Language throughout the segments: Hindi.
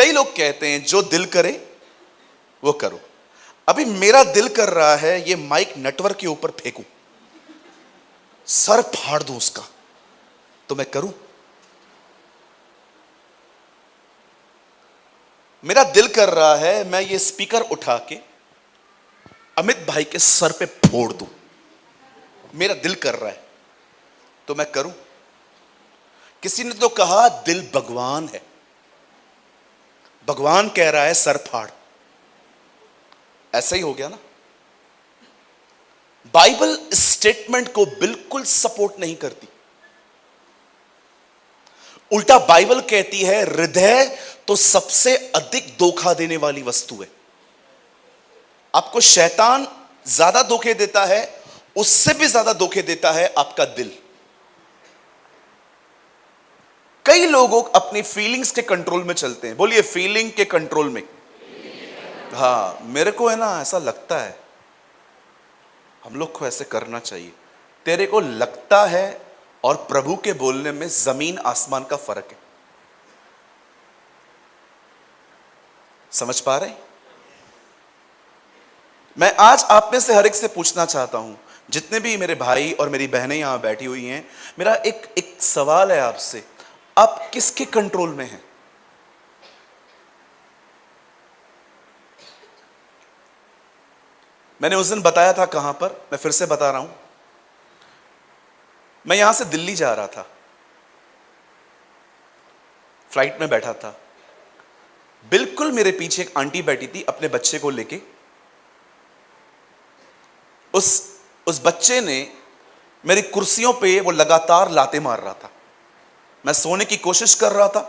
कई लोग कहते हैं जो दिल करे वो करो। अभी मेरा दिल कर रहा है ये माइक नेटवर्क के ऊपर फेंकूं, सर फाड़ दूं उसका, तो मैं करूं? मेरा दिल कर रहा है मैं ये स्पीकर उठा के अमित भाई के सर पे फोड़ दूं, मेरा दिल कर रहा है तो मैं करूं? किसी ने तो कहा दिल भगवान है, भगवान कह रहा है सर फाड़। ऐसा ही हो गया ना। बाइबल स्टेटमेंट को बिल्कुल सपोर्ट नहीं करती। उल्टा बाइबल कहती है हृदय तो सबसे अधिक धोखा देने वाली वस्तु है। आपको शैतान ज्यादा धोखे देता है, उससे भी ज्यादा धोखे देता है आपका दिल। कई लोग अपनी फीलिंग्स के कंट्रोल में चलते हैं। बोलिए फीलिंग के कंट्रोल में। हाँ, मेरे को है ना ऐसा लगता है, हम लोग को ऐसे करना चाहिए। तेरे को लगता है और प्रभु के बोलने में जमीन आसमान का फर्क है। समझ पा रहे? मैं आज आप में से हर एक से पूछना चाहता हूं, जितने भी मेरे भाई और मेरी बहनें यहां बैठी हुई हैं, मेरा एक सवाल है आपसे, आप किसके कंट्रोल में हैं? मैंने उस दिन बताया था कहां पर, मैं फिर से बता रहा हूं। मैं यहां से दिल्ली जा रहा था, फ्लाइट में बैठा था। बिल्कुल मेरे पीछे एक आंटी बैठी थी अपने बच्चे को लेके। उस बच्चे ने मेरी कुर्सियों पे वो लगातार लाते मार रहा था। मैं सोने की कोशिश कर रहा था।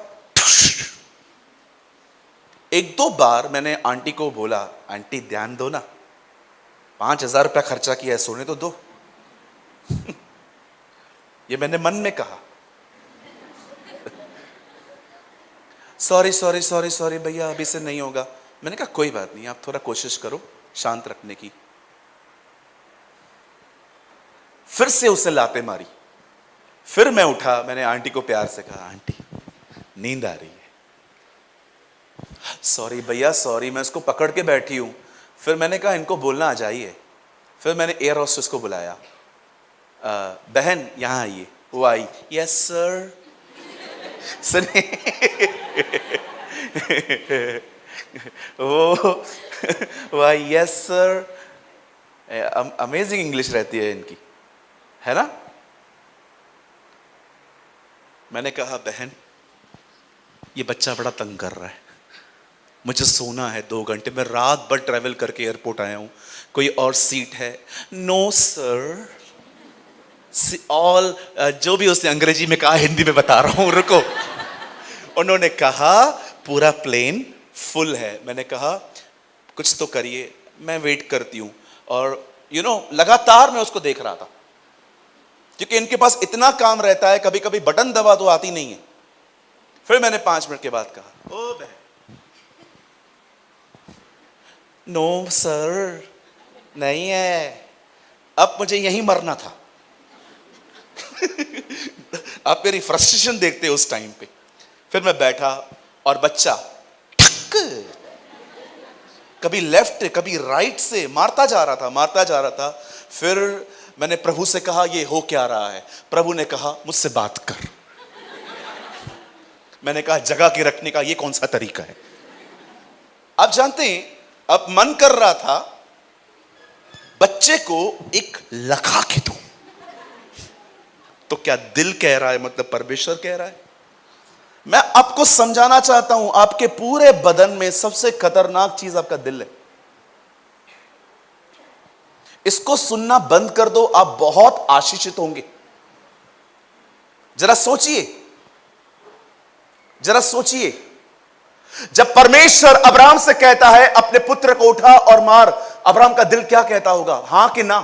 एक दो बार मैंने आंटी को बोला, आंटी ध्यान दो ना, 5,000 रुपया खर्चा किया है, सोने तो दो। ये मैंने मन में कहा। सॉरी सॉरी सॉरी सॉरी भैया, अभी से नहीं होगा। मैंने कहा कोई बात नहीं, आप थोड़ा कोशिश करो शांत रखने की। फिर से उसे लाते मारी। फिर मैं उठा, मैंने आंटी को प्यार से कहा, आंटी नींद आ रही है। सॉरी भैया सॉरी, मैं उसको पकड़ के बैठी हूं। फिर मैंने कहा इनको बोलना आ जाइए। फिर मैंने एयर होस्टेस को बुलाया, बहन यहां आइए। वो आई, यस सर। सुनिए, वो आई, यस सर। अमेजिंग इंग्लिश रहती है इनकी, है ना। मैंने कहा बहन ये बच्चा बड़ा तंग कर रहा है, मुझे सोना है 2 घंटे, मैं रात भर ट्रैवल करके एयरपोर्ट आया हूं, कोई और सीट है? नो सर, ऑल जो भी उसने अंग्रेजी में कहा, हिंदी में बता रहा हूं, रुको। उन्होंने कहा पूरा प्लेन फुल है। मैंने कहा कुछ तो करिए, मैं वेट करती हूं। और लगातार मैं उसको देख रहा था, क्योंकि इनके पास इतना काम रहता है, कभी कभी बटन दबा तो आती नहीं है। फिर मैंने 5 मिनट के बाद कहा, ओ बहन, नो सर नहीं है, अब मुझे यहीं मरना था। आप मेरी फ्रस्ट्रेशन देखते हो उस टाइम पे। फिर मैं बैठा और बच्चा कभी लेफ्ट कभी राइट से मारता जा रहा था। फिर मैंने प्रभु से कहा ये हो क्या रहा है? प्रभु ने कहा मुझसे बात कर। मैंने कहा जगह के रखने का ये कौन सा तरीका है? आप जानते हैं, अब मन कर रहा था बच्चे को एक लखा के दूं, तो क्या दिल कह रहा है, मतलब परमेश्वर कह रहा है। मैं आपको समझाना चाहता हूं, आपके पूरे बदन में सबसे खतरनाक चीज आपका दिल है। इसको सुनना बंद कर दो, आप बहुत आशीषित होंगे। जरा सोचिए, जब परमेश्वर अब्राहम से कहता है अपने पुत्र को उठा और मार, अब्राहम का दिल क्या कहता होगा? हां कि ना?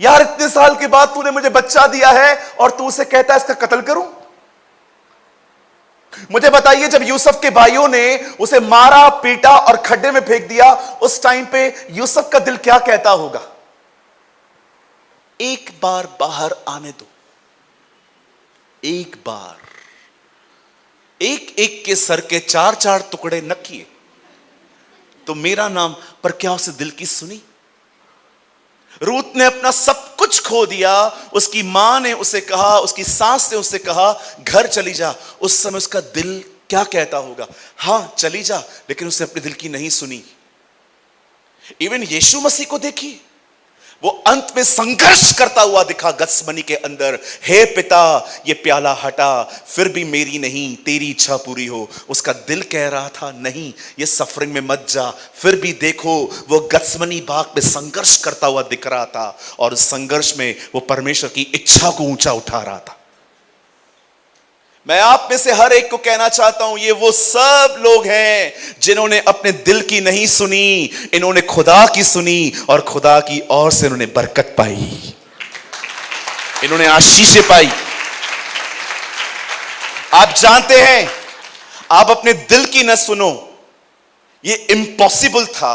यार इतने साल के बाद तूने मुझे बच्चा दिया है और तू उसे कहता है इसका कत्ल करूं? मुझे बताइए, जब यूसुफ के भाइयों ने उसे मारा, पीटा और खड्डे में फेंक दिया, उस टाइम पे यूसुफ का दिल क्या कहता होगा? एक बार बाहर आने दो, एक बार। एक एक के सर के चार चार टुकड़े न किए तो मेरा नाम, पर क्या उसे दिल की सुनी? रूत ने अपना सब कुछ खो दिया। उसकी मां ने उसे कहा, उसकी सास ने उसे कहा घर चली जा। उस समय उसका दिल क्या कहता होगा? हां चली जा, लेकिन उसने अपने दिल की नहीं सुनी। इवन यीशु मसीह को देखिए, वो अंत में संघर्ष करता हुआ दिखा गत्समनी के अंदर, हे पिता ये प्याला हटा, फिर भी मेरी नहीं तेरी इच्छा पूरी हो। उसका दिल कह रहा था नहीं ये सफरिंग में मत जा। फिर भी देखो वो गत्समनी बाग में संघर्ष करता हुआ दिख रहा था, और उस संघर्ष में वो परमेश्वर की इच्छा को ऊंचा उठा रहा था। मैं आप में से हर एक को कहना चाहता हूं, ये वो सब लोग हैं जिन्होंने अपने दिल की नहीं सुनी, इन्होंने खुदा की सुनी, और खुदा की ओर से इन्होंने बरकत पाई, इन्होंने आशीषें पाई। आप जानते हैं, आप अपने दिल की न सुनो, ये इम्पॉसिबल था।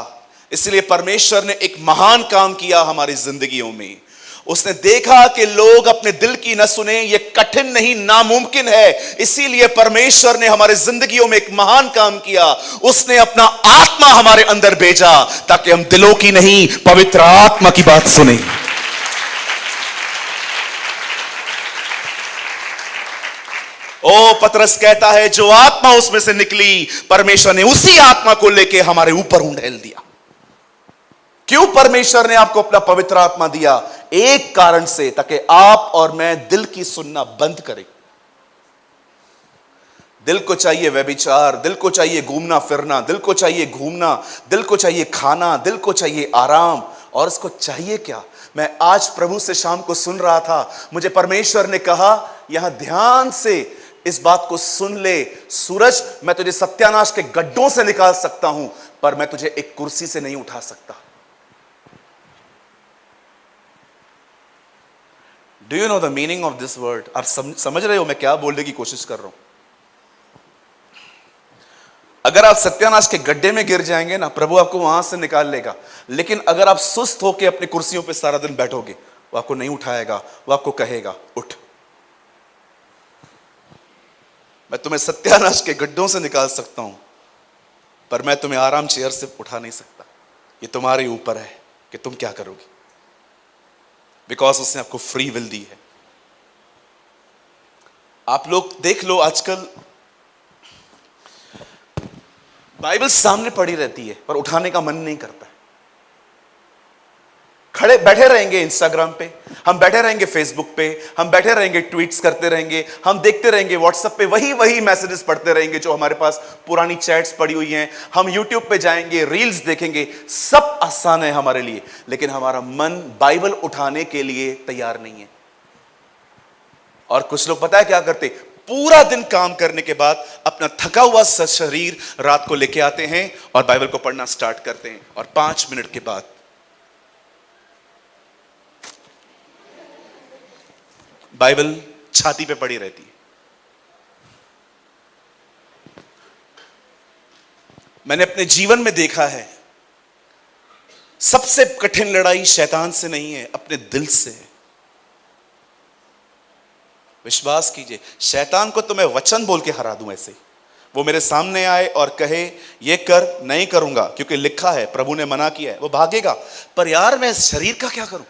इसलिए परमेश्वर ने एक महान काम किया हमारी जिंदगियों में। उसने देखा कि लोग अपने दिल की न सुने, ये कठिन नहीं नामुमकिन है। इसीलिए परमेश्वर ने हमारे जिंदगियों में एक महान काम किया। उसने अपना आत्मा हमारे अंदर भेजा ताकि हम दिलों की नहीं पवित्र आत्मा की बात सुने। ओ पतरस कहता है जो आत्मा उसमें से निकली, परमेश्वर ने उसी आत्मा को लेके हमारे ऊपर उंडेल दिया। क्यों परमेश्वर ने आपको अपना पवित्र आत्मा दिया? एक कारण से, ताकि आप और मैं दिल की सुनना बंद करें। दिल को चाहिए व्यभिचार, दिल को चाहिए घूमना फिरना, दिल को चाहिए घूमना, दिल को चाहिए खाना, दिल को चाहिए आराम। और इसको चाहिए क्या? मैं आज प्रभु से शाम को सुन रहा था, मुझे परमेश्वर ने कहा यहां ध्यान से इस बात को सुन ले, सूरज मैं तुझे सत्यानाश के गड्ढों से निकाल सकता हूं, पर मैं तुझे एक कुर्सी से नहीं उठा सकता। Do you know the meaning of this word? आप समझ रहे हो मैं क्या बोलने की कोशिश कर रहा हूं? अगर आप सत्यानाश के गड्ढे में गिर जाएंगे ना, प्रभु आपको वहां से निकाल लेगा। लेकिन अगर आप सुस्त होकर अपनी कुर्सियों पे सारा दिन बैठोगे, वो आपको नहीं उठाएगा, वो आपको कहेगा उठ। मैं तुम्हें सत्यानाश के गड्ढों से निकाल सकता हूं, पर मैं तुम्हें आराम चेयर से उठा नहीं सकता। ये तुम्हारे ऊपर है कि तुम क्या करोगे, बिकॉज उसने आपको फ्री विल दी है। आप लोग देख लो, आजकल बाइबल सामने पड़ी रहती है पर उठाने का मन नहीं करता है। खड़े बैठे रहेंगे इंस्टाग्राम पे, हम बैठे रहेंगे फेसबुक पे, हम बैठे रहेंगे ट्वीट्स करते रहेंगे, हम देखते रहेंगे व्हाट्सएप पे वही मैसेजेस पढ़ते रहेंगे जो हमारे पास पुरानी चैट्स पड़ी हुई हैं। हम यूट्यूब पे जाएंगे, रील्स देखेंगे, सब आसान है हमारे लिए, लेकिन हमारा मन बाइबल उठाने के लिए तैयार नहीं है। और कुछ लोग पता है क्या करते? पूरा दिन काम करने के बाद अपना थका हुआ शरीर रात को लेके आते हैं और बाइबल को पढ़ना स्टार्ट करते हैं, और 5 मिनट के बाद बाइबल छाती पे पड़ी रहती है। मैंने अपने जीवन में देखा है, सबसे कठिन लड़ाई शैतान से नहीं है, अपने दिल से है। विश्वास कीजिए, शैतान को तो मैं वचन बोल के हरा दूं ऐसे, वो मेरे सामने आए और कहे ये कर, नहीं करूंगा क्योंकि लिखा है, प्रभु ने मना किया है, वो भागेगा। पर यार मैं शरीर का क्या करूं?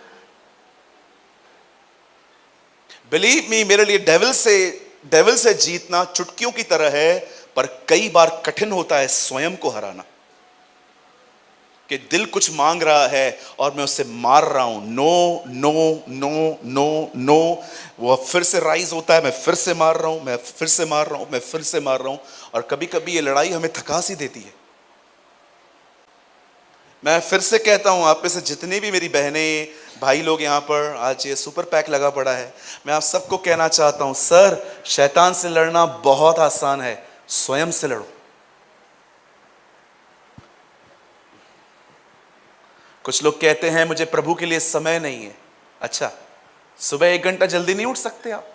बिलीव मी, मेरे लिए डेविल से जीतना चुटकियों की तरह है, पर कई बार कठिन होता है स्वयं को हराना। कि दिल कुछ मांग रहा है और मैं उससे मार रहा हूं, no no no no no. वो फिर से राइज होता है, मैं फिर से मार रहा हूं, मैं फिर से मार रहा हूं, मैं फिर से मार रहा हूं। और कभी कभी ये लड़ाई हमें थका सी देती है। मैं फिर से कहता हूं, आप में से जितनी भी मेरी बहनें भाई लोग यहाँ पर, आज ये सुपर पैक लगा पड़ा है, मैं आप सबको कहना चाहता हूं, सर शैतान से लड़ना बहुत आसान है, स्वयं से लड़ो। कुछ लोग कहते हैं मुझे प्रभु के लिए समय नहीं है। अच्छा, सुबह 1 घंटा जल्दी नहीं उठ सकते आप?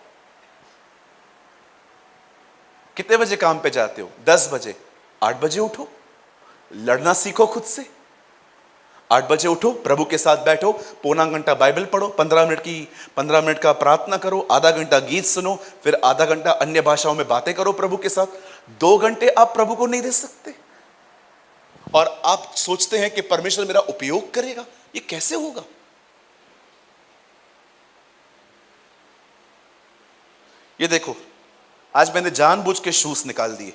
कितने बजे काम पे जाते हो? 10 बजे। 8 बजे उठो, लड़ना सीखो खुद से। 8 बजे उठो, प्रभु के साथ बैठो, पौना घंटा बाइबल पढ़ो, 15 मिनट का प्रार्थना करो, आधा घंटा गीत सुनो, फिर आधा घंटा अन्य भाषाओं में बातें करो प्रभु के साथ। 2 घंटे आप प्रभु को नहीं दे सकते और आप सोचते हैं कि परमेश्वर मेरा उपयोग करेगा? ये कैसे होगा? ये देखो, आज मैंने जानबूझ के शूज निकाल दिए।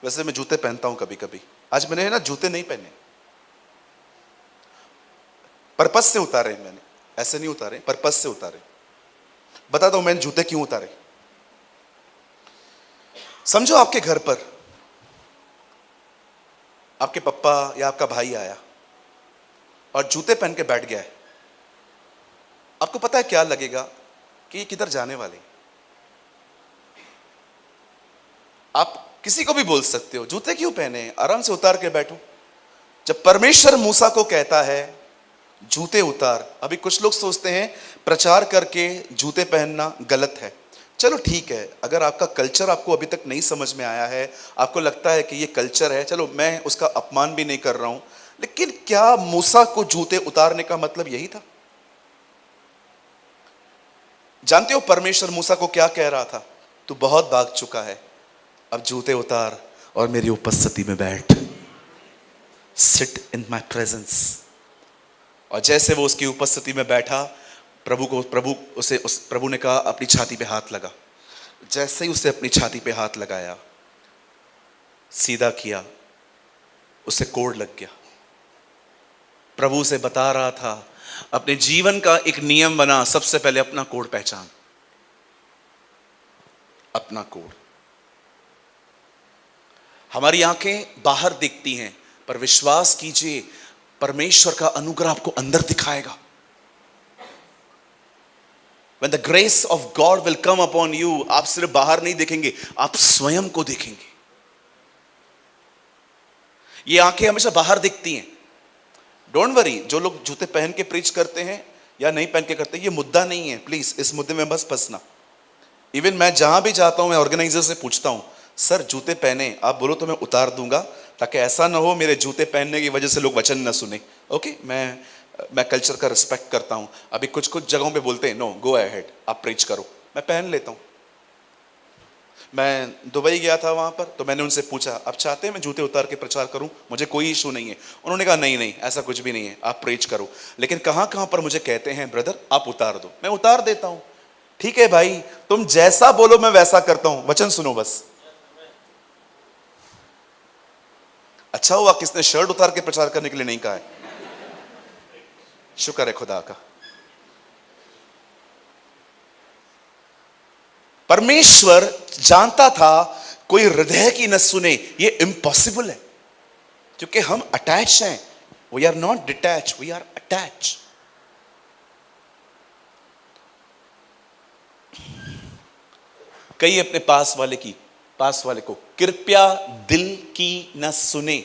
वैसे मैं जूते पहनता हूं कभी कभी, आज मैंने ना जूते नहीं पहने, पर्पस से उतारे मैंने, ऐसे नहीं उतारे, पर्पस से उतारे। बता दो मैंने जूते क्यों उतारे। समझो आपके घर पर आपके पापा या आपका भाई आया और जूते पहन के बैठ गया है। आपको पता है क्या लगेगा कि ये किधर जाने वाले हैं। आप किसी को भी बोल सकते हो जूते क्यों पहने, आराम से उतार के बैठो। जब परमेश्वर मूसा को कहता है जूते उतार, अभी कुछ लोग सोचते हैं प्रचार करके जूते पहनना गलत है। चलो ठीक है, अगर आपका कल्चर आपको अभी तक नहीं समझ में आया है, आपको लगता है कि ये कल्चर है, चलो मैं उसका अपमान भी नहीं कर रहा हूं, लेकिन क्या मूसा को जूते उतारने का मतलब यही था? जानते हो परमेश्वर मूसा को क्या कह रहा था? तू बहुत भाग चुका है, अब जूते उतार और मेरी उपस्थिति में बैठ, सिट इन माई प्रेजेंस। और जैसे वो उसकी उपस्थिति में बैठा, प्रभु ने कहा अपनी छाती पे हाथ लगा। जैसे ही उसे अपनी छाती पे हाथ लगाया, सीधा किया, उसे कोढ़ लग गया। प्रभु उसे बता रहा था अपने जीवन का एक नियम बना, सबसे पहले अपना कोढ़ पहचान, अपना कोढ़। हमारी आंखें बाहर दिखती हैं, पर विश्वास कीजिए परमेश्वर का अनुग्रह आपको अंदर दिखाएगा। When the grace of God will come upon you, आप सिर्फ बाहर नहीं देखेंगे, आप स्वयं को देखेंगे। ये आंखें हमेशा बाहर दिखती हैं। डोंट वरी, जो लोग जूते पहन के प्रीच करते हैं या नहीं पहन के करते, ये मुद्दा नहीं है। प्लीज इस मुद्दे में बस फंसना। इवन मैं जहां भी जाता हूं, मैं ऑर्गेनाइजर से पूछता हूं, सर जूते पहने, आप बोलो तो मैं उतार दूंगा, ताकि ऐसा ना हो मेरे जूते पहनने की वजह से लोग वचन ना सुने। ओके, मैं कल्चर का रिस्पेक्ट करता हूं। अभी कुछ जगहों पे बोलते हैं नो गो अहेड, आप प्रीच करो, मैं पहन लेता हूं। मैं दुबई गया था, वहां पर तो मैंने उनसे पूछा आप चाहते हैं मैं जूते उतार के प्रचार करूं? मुझे कोई इशू नहीं है। उन्होंने कहा नहीं नहीं, ऐसा कुछ भी नहीं है, आप प्रीच करो। लेकिन कहां कहां पर मुझे कहते हैं ब्रदर आप उतार दो, मैं उतार देता हूं। ठीक है भाई, तुम जैसा बोलो मैं वैसा करता हूं, वचन सुनो बस। अच्छा हुआ किसने शर्ट उतार के प्रचार करने के लिए नहीं कहा है। शुक्र है खुदा का। परमेश्वर जानता था कोई हृदय की न सुने, ये इम्पॉसिबल है, क्योंकि हम अटैच हैं। We are not detach, we are attach. कई अपने पास वाले को कृपया दिल की न सुने।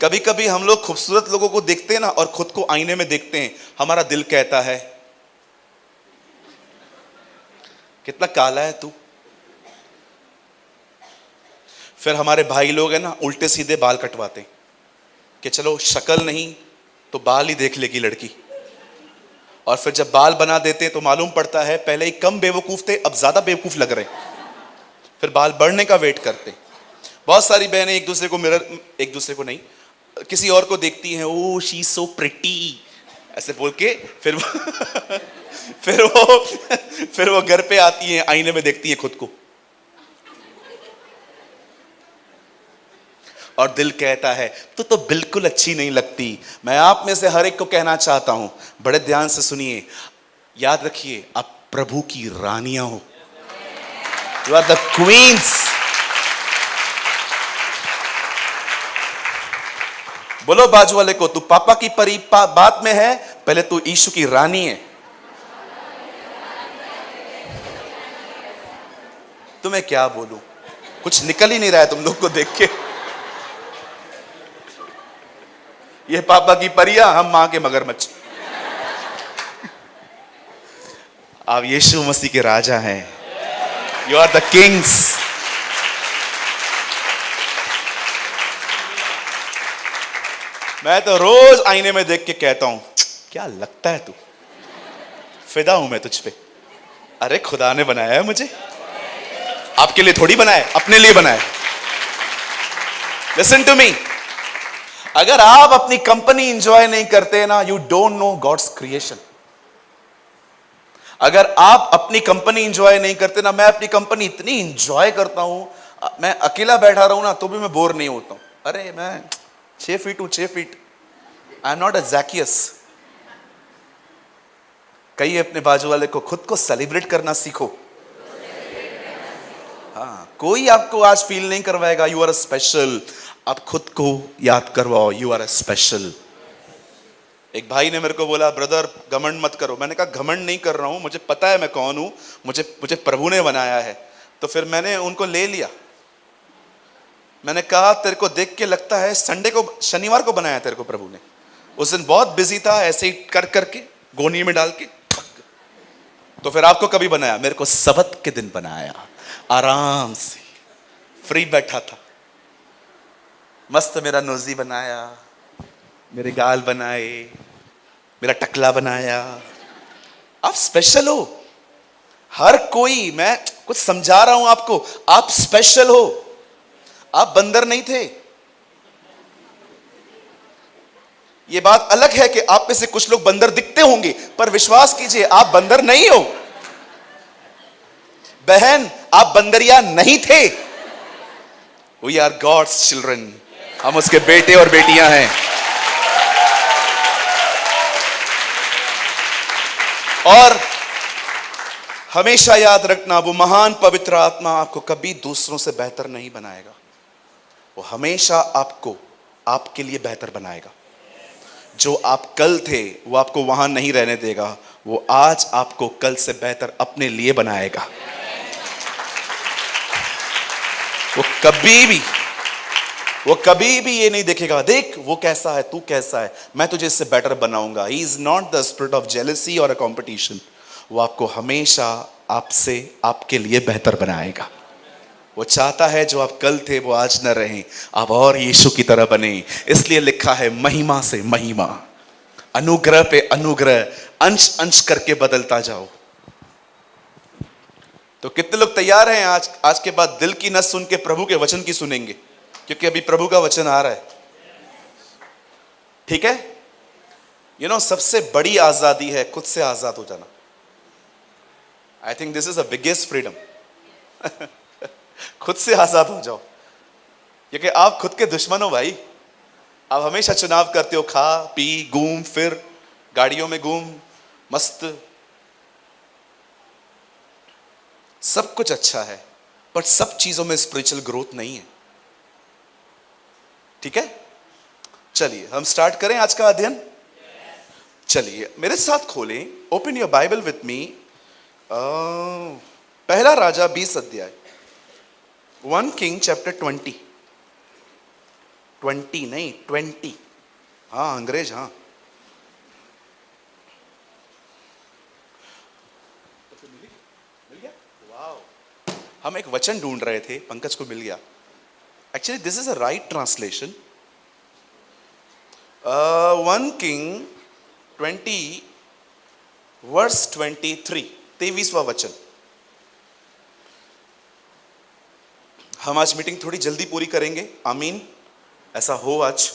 कभी कभी हम लोग खूबसूरत लोगों को देखते हैं ना, और खुद को आईने में देखते हैं, हमारा दिल कहता है कितना काला है तू। फिर हमारे भाई लोग हैं ना, उल्टे सीधे बाल कटवाते हैं कि चलो शक्ल नहीं तो बाल ही देख लेगी लड़की। और फिर जब बाल बना देते हैं तो मालूम पड़ता है पहले ही कम बेवकूफ थे, अब ज्यादा बेवकूफ लग रहे हैं। फिर बाल बढ़ने का वेट करते हैं। बहुत सारी बहनें एक दूसरे को नहीं, किसी और को देखती हैं, ओ शी सो प्रिटी ऐसे बोल के, फिर वो घर पे आती हैं, आईने में देखती हैं खुद को, और दिल कहता है तो बिल्कुल अच्छी नहीं लगती। मैं आप में से हर एक को कहना चाहता हूं, बड़े ध्यान से सुनिए, याद रखिए आप प्रभु की रानियां हो। You are the queens. बोलो बाजू वाले को, तू पापा की परी बात में है, पहले तू यीशु की रानी है। तुम्हें क्या बोलूं, कुछ निकल ही नहीं रहा है तुम लोग को देख के। ये पापा की परियां, हम मां के मगरमच्छ। आप यीशु मसीह के राजा हैं। You are the kings. मैं तो रोज आईने में देख के कहता हूं, क्या लगता है तू, फिदा हूं मैं तुझ पे। अरे खुदा ने बनाया है मुझे, आपके लिए थोड़ी बनाया है, अपने लिए बनाया है। लिसन टू मी, अगर आप अपनी कंपनी इंजॉय नहीं करते ना, you don't know God's creation. अगर आप अपनी कंपनी इंजॉय नहीं करते ना, मैं अपनी कंपनी इतनी इंजॉय करता हूं, मैं अकेला बैठा रहूं ना तो भी मैं बोर नहीं होता हूं। अरे मैं 6 फीट हूं, 6 feet, I am not a Zacchaeus. कहिए अपने बाजू वाले को, खुद को सेलिब्रेट करना सीखो। हाँ, कोई आपको आज फील नहीं करवाएगा यू आर अ स्पेशल। आप खुद को याद करवाओ, यू आर अ स्पेशल। एक भाई ने मेरे को बोला, ब्रदर घमंड मत करो। मैंने कहा घमंड नहीं कर रहा हूं, मुझे पता है मैं कौन हूं, मुझे प्रभु ने बनाया है। तो फिर मैंने उनको ले लिया। मैंने कहा तेरे को देख के लगता है शनिवार को बनाया तेरे को प्रभु ने। उस दिन बहुत बिजी था, ऐसे ही कर करके गोनी में डाल के। तो फिर आपको कभी बनाया? मेरे को सबत के दिन बनाया, आराम से फ्री बैठा था, मस्त मेरा नोजी बनाया, मेरे गाल बनाए, मेरा टकला बनाया। आप स्पेशल हो, हर कोई, मैं कुछ समझा रहा हूं आपको, आप स्पेशल हो। आप बंदर नहीं थे। यह बात अलग है कि आप में से कुछ लोग बंदर दिखते होंगे, पर विश्वास कीजिए आप बंदर नहीं हो। बहन, आप बंदरिया नहीं थे। वी आर गॉड्स चिल्ड्रन, हम उसके बेटे और बेटियां हैं। और हमेशा याद रखना, वो महान पवित्र आत्मा आपको कभी दूसरों से बेहतर नहीं बनाएगा। वो हमेशा आपको आपके लिए बेहतर बनाएगा। जो आप कल थे वो आपको वहां नहीं रहने देगा, वो आज आपको कल से बेहतर अपने लिए बनाएगा। वो कभी भी ये नहीं देखेगा, देख वो कैसा है, तू कैसा है, मैं तुझे इससे बेटर बनाऊंगा। He is not the spirit of jealousy और अ कॉम्पिटिशन। वो आपको हमेशा आपसे आपके लिए बेहतर बनाएगा। वो चाहता है जो आप कल थे वो आज न रहें, आप और यीशु की तरह बने। इसलिए लिखा है महिमा से महिमा, अनुग्रह पे अनुग्रह, अंश अंश करके बदलता जाओ। तो कितने लोग तैयार हैं आज के बाद दिल की न सुन के प्रभु के वचन की सुनेंगे? क्योंकि अभी प्रभु का वचन आ रहा है। ठीक है, सबसे बड़ी आजादी है खुद से आजाद हो जाना। I think this is the biggest freedom. खुद से आजाद हो जाओ, क्योंकि आप खुद के दुश्मन हो भाई। आप हमेशा चुनाव करते हो, खा पी घूम फिर, गाड़ियों में घूम, मस्त, सब कुछ अच्छा है, पर सब चीजों में स्पिरिचुअल ग्रोथ नहीं है। ठीक है, चलिए हम स्टार्ट करें आज का अध्ययन। चलिए मेरे साथ खोलें, open your Bible with me, पहला राजा 20 अध्याय, 1 किंग चैप्टर 20 नहीं 20, हाँ अंग्रेज, हाँ। मिल गया? वाह, हम एक वचन ढूंढ रहे थे, पंकज को मिल गया। Actually this is a right translation. 1 king 20 verse 23, 23वां वचन। हम आज मीटिंग थोड़ी जल्दी पूरी करेंगे, आमीन, ऐसा हो आज,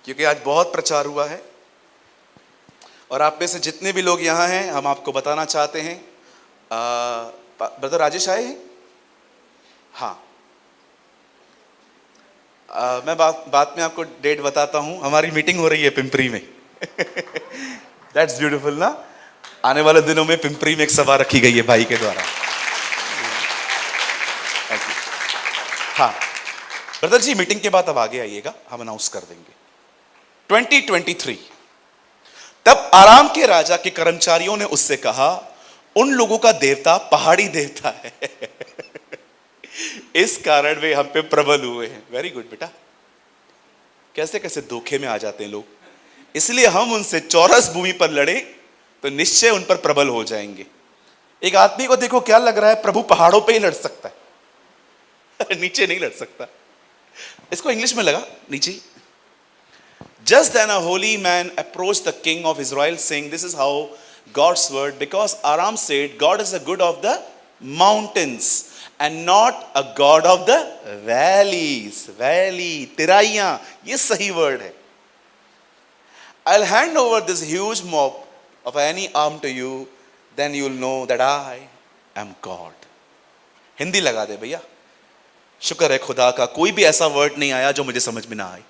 क्योंकि आज बहुत प्रचार हुआ है। और आप में से जितने भी लोग यहां हैं, हम आपको बताना चाहते हैं, ब्रदर राजेश आए हैं? हाँ, मैं बाद में आपको डेट बताता हूं। हमारी मीटिंग हो रही है पिंपरी में। दैट्स ब्यूटीफुल ना। आने वाले दिनों में पिंपरी में एक सभा रखी गई है भाई के द्वारा। हाँ ब्रदर जी, मीटिंग के बाद अब आगे आइएगा, हम अनाउंस कर देंगे। 2023, तब आराम के राजा के कर्मचारियों ने उससे कहा, उन लोगों का देवता पहाड़ी देवता है। इस कारण वे हम पे प्रबल हुए हैं। वेरी गुड बेटा, कैसे कैसे धोखे में आ जाते हैं लोग। इसलिए हम उनसे चौरस भूमि पर लड़े तो निश्चय उन पर प्रबल हो जाएंगे। एक आदमी को देखो क्या लग रहा है, प्रभु पहाड़ों पे ही लड़ सकता है, नीचे नहीं लड़ सकता। इसको इंग्लिश में लगा नीचे, Just then a holy man approached the king of Israel, saying, This is how God's word, because Aram said, God is a God of the mountains and not a God of the valleys. Valley, tiraiyan, ये सही word है. I'll hand over this huge mob of any arm to you, then you'll know that I am God. Hindi लगा दे भैया. शुक्र है खुदा का कोई भी ऐसा वर्ड नहीं आया जो मुझे समझ में ना आए,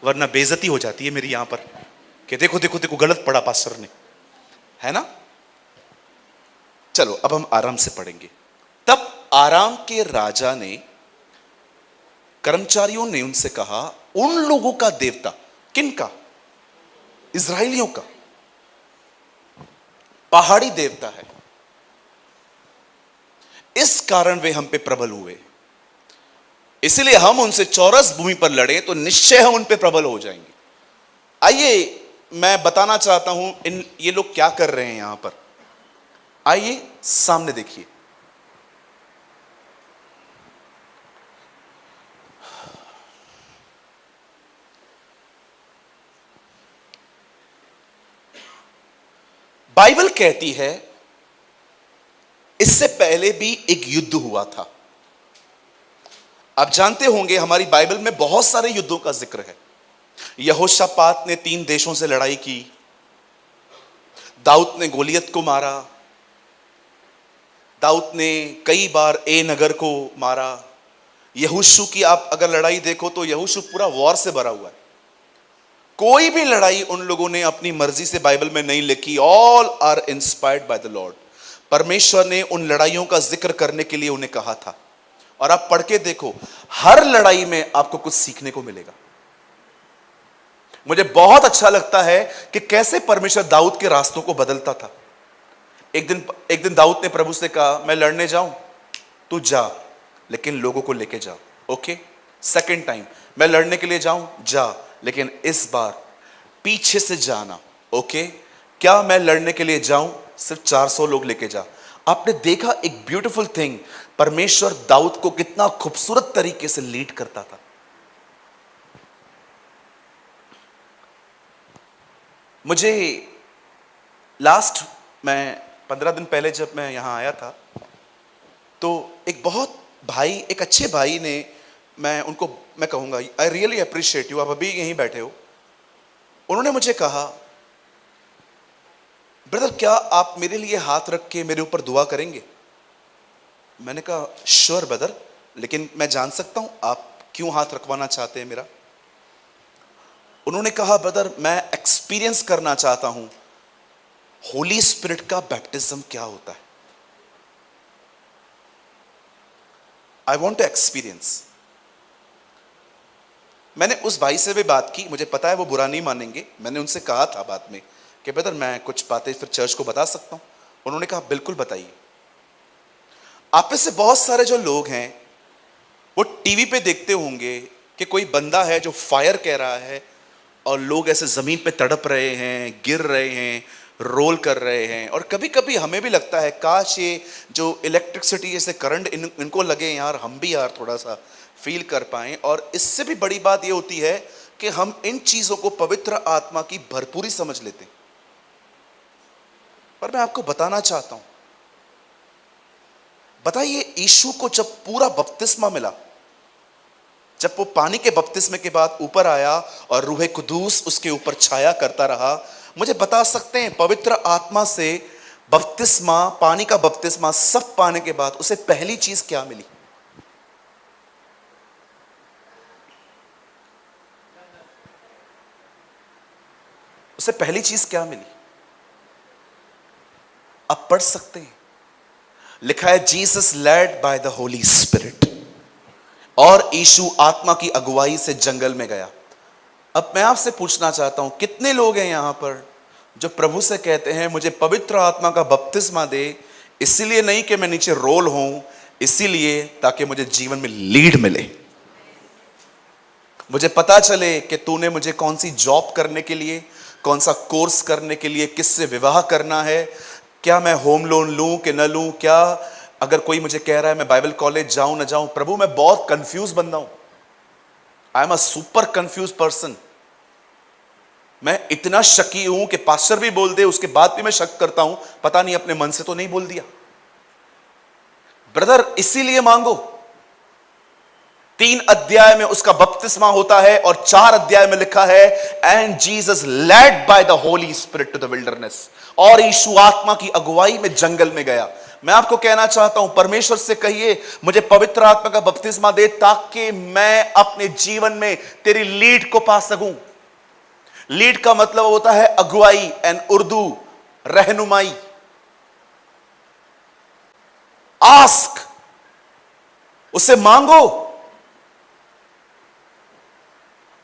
वरना बेइज्जती हो जाती है मेरी यहां पर कि देखो देखो देखो गलत पढ़ा पास्टर ने, है ना. चलो अब हम आराम से पढ़ेंगे. तब आराम के राजा ने, कर्मचारियों ने उनसे कहा, उन लोगों का देवता, किन का? इजराइलियों का पहाड़ी देवता है, इस कारण वे हम पे प्रबल हुए, इसलिए हम उनसे चौरस भूमि पर लड़े तो निश्चय हम उन पे प्रबल हो जाएंगे. आइए मैं बताना चाहता हूं ये लोग क्या कर रहे हैं यहां पर. आइए सामने देखिए. बाइबल कहती है इससे पहले भी एक युद्ध हुआ था. आप जानते होंगे हमारी बाइबल में बहुत सारे युद्धों का जिक्र है. यहोशापात ने 3 देशों से लड़ाई की, दाऊद ने गोलियत को मारा, दाऊद ने कई बार ए नगर को मारा. यहोशू की आप अगर लड़ाई देखो तो यहोशू पूरा वॉर से भरा हुआ है. कोई भी लड़ाई उन लोगों ने अपनी मर्जी से बाइबल में नहीं लिखी. All are inspired by the Lord. परमेश्वर ने उन लड़ाइयों का जिक्र करने के लिए उन्हें कहा था. और आप पढ़ के देखो, हर लड़ाई में आपको कुछ सीखने को मिलेगा. मुझे बहुत अच्छा लगता है कि कैसे परमेश्वर दाऊद के रास्तों को बदलता था. एक दिन दाऊद ने प्रभु से कहा, मैं लड़ने जाऊं, तू जा, लेकिन लोगों को लेके जा. ओके. सेकंड टाइम, मैं लड़ने के लिए जाऊं, जा, लेकिन इस बार पीछे से जाना. ओके. क्या मैं लड़ने के लिए जाऊं, सिर्फ 400 लोग लेके जा. आपने देखा एक ब्यूटीफुल थिंग, परमेश्वर दाऊद को कितना खूबसूरत तरीके से लीड करता था. मुझे लास्ट मैं 15 दिन पहले जब मैं यहां आया था तो एक बहुत भाई, एक अच्छे भाई ने, मैं कहूंगा आई रियली अप्रिशिएट यू, आप अभी यहीं बैठे हो, उन्होंने मुझे कहा, ब्रदर क्या आप मेरे लिए हाथ रख के मेरे ऊपर दुआ करेंगे. मैंने कहा श्योर ब्रदर, लेकिन मैं जान सकता हूं आप क्यों हाथ रखवाना चाहते हैं मेरा. उन्होंने कहा ब्रदर मैं एक्सपीरियंस करना चाहता हूं होली स्पिरिट का बैप्टिज्म क्या होता है. I want to experience. मैंने उस भाई से भी बात की, मुझे पता है वो बुरा नहीं मानेंगे. मैंने उनसे कहा था बाद में कि ब्रदर मैं कुछ बातें फिर चर्च को बता सकता हूं. उन्होंने कहा बिल्कुल बताइए. आप में से बहुत सारे जो लोग हैं वो टीवी पे देखते होंगे कि कोई बंदा है जो फायर कह रहा है और लोग ऐसे जमीन पे तड़प रहे हैं, गिर रहे हैं, रोल कर रहे हैं. और कभी कभी हमें भी लगता है काश ये जो इलेक्ट्रिसिटी जैसे करंट इनको लगे यार, हम भी यार थोड़ा सा फील कर पाएं. और इससे भी बड़ी बात ये होती है कि हम इन चीजों को पवित्र आत्मा की भरपूरी समझ लेते हैं. पर मैं आपको बताना चाहता हूं, बताइए यीशु को जब पूरा बपतिस्मा मिला, जब वो पानी के बपतिस्मे के बाद ऊपर आया और रूहे कुदूस उसके ऊपर छाया करता रहा, मुझे बता सकते हैं पवित्र आत्मा से बपतिस्मा, पानी का बपतिस्मा सब पाने के बाद उसे पहली चीज क्या मिली? उसे पहली चीज क्या मिली? आप पढ़ सकते हैं, लिखा है Jesus led by the Holy spirit. और यीशु आत्मा की अगुवाई से जंगल में गया. अब मैं आपसे पूछना चाहता हूं, कितने लोग हैं यहां पर जो प्रभु से कहते हैं मुझे पवित्र आत्मा का बपतिस्मा दे, इसीलिए नहीं कि मैं नीचे रोल हूं, इसीलिए ताकि मुझे जीवन में लीड मिले, मुझे पता चले कि तूने मुझे कौन सी जॉब करने के लिए, कौन सा कोर्स करने के लिए, किससे विवाह करना है, क्या मैं होम लोन लूं कि न लूं, क्या अगर कोई मुझे कह रहा है मैं बाइबल कॉलेज जाऊं न जाऊं. प्रभु मैं बहुत कंफ्यूज बंदा हूं. I am a super confuse person. मैं इतना शकी हूं कि पास्टर भी बोल दे उसके बाद भी मैं शक करता हूं, पता नहीं अपने मन से तो नहीं बोल दिया। ब्रदर, इसीलिए मांगो। 3 अध्याय में उसका बपतिस्मा होता है और 4 अध्याय में लिखा है and Jesus led by the Holy Spirit to the wilderness, और यीशु आत्मा की अगुवाई में जंगल में गया। मैं आपको कहना चाहता हूं, परमेश्वर से कहिए मुझे पवित्र आत्मा का बपतिस्मा दे ताकि मैं अपने जीवन में तेरी लीड को पा सकूं। लीड का मतलब होता है अगुवाई एंड उर्दू रहनुमाई। आस्क, उसे मांगो।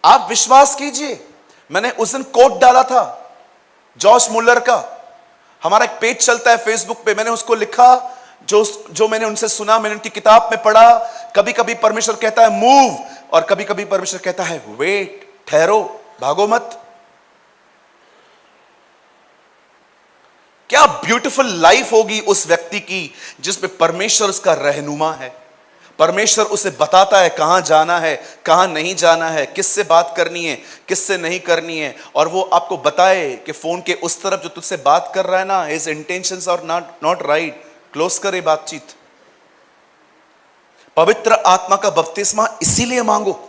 आप विश्वास कीजिए, मैंने उस दिन कोट डाला था जॉश मुल्लर का, हमारा एक पेज चलता है फेसबुक पे, मैंने उसको लिखा जो मैंने उनसे सुना, मैंने उनकी किताब में पढ़ा। कभी कभी परमेश्वर कहता है मूव, और कभी कभी परमेश्वर कहता है वेट, ठहरो, भागो मत। क्या ब्यूटीफुल लाइफ होगी उस व्यक्ति की जिसमें परमेश्वर उसका रहनुमा है। परमेश्वर उसे बताता है कहां जाना है, कहां नहीं जाना है, किससे बात करनी है, किससे नहीं करनी है, और वो आपको बताए कि फोन के उस तरफ जो तुझसे बात कर रहा है ना, his intentions are not right, close करे बातचीत। पवित्र आत्मा का बपतिस्मा इसीलिए मांगो।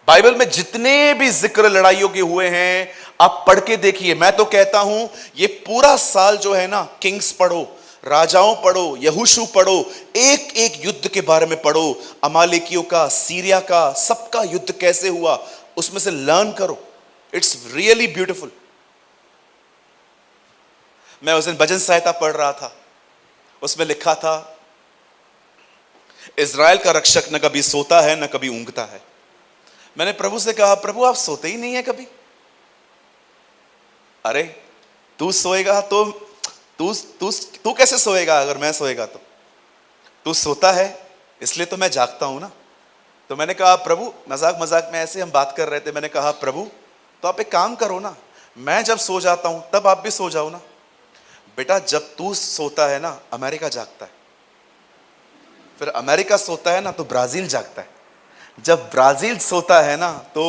बाइबल में जितने भी जिक्र लड़ाइयों के हुए हैं आप पढ़ के देखिए। मैं तो कहता हूं ये पूरा साल जो है ना, किंग्स पढ़ो, राजाओं पढ़ो, यहोशू पढ़ो, एक एक युद्ध के बारे में पढ़ो, अमालेकियों का, सीरिया का, सबका युद्ध कैसे हुआ, उसमें से लर्न करो। It's really beautiful. मैं उस दिन भजन सहायता पढ़ रहा था, उसमें लिखा था इज़राइल का रक्षक न कभी सोता है न कभी ऊंघता है। मैंने प्रभु से कहा, प्रभु आप सोते ही नहीं है कभी। अरे तू सोएगा तो तू कैसे सोएगा अगर मैं सोएगा तो? तू सोता है इसलिए तो मैं जागता हूं ना। तो मैंने कहा प्रभु, मजाक मजाक में ऐसे हम बात कर रहे थे, मैंने कहा प्रभु तो आप एक काम करो ना, मैं जब सो जाता हूं तब आप भी सो जाओ ना। बेटा जब तू सोता है ना अमेरिका जागता है, फिर अमेरिका सोता है ना तो ब्राजील जागता है, जब ब्राजील सोता है ना तो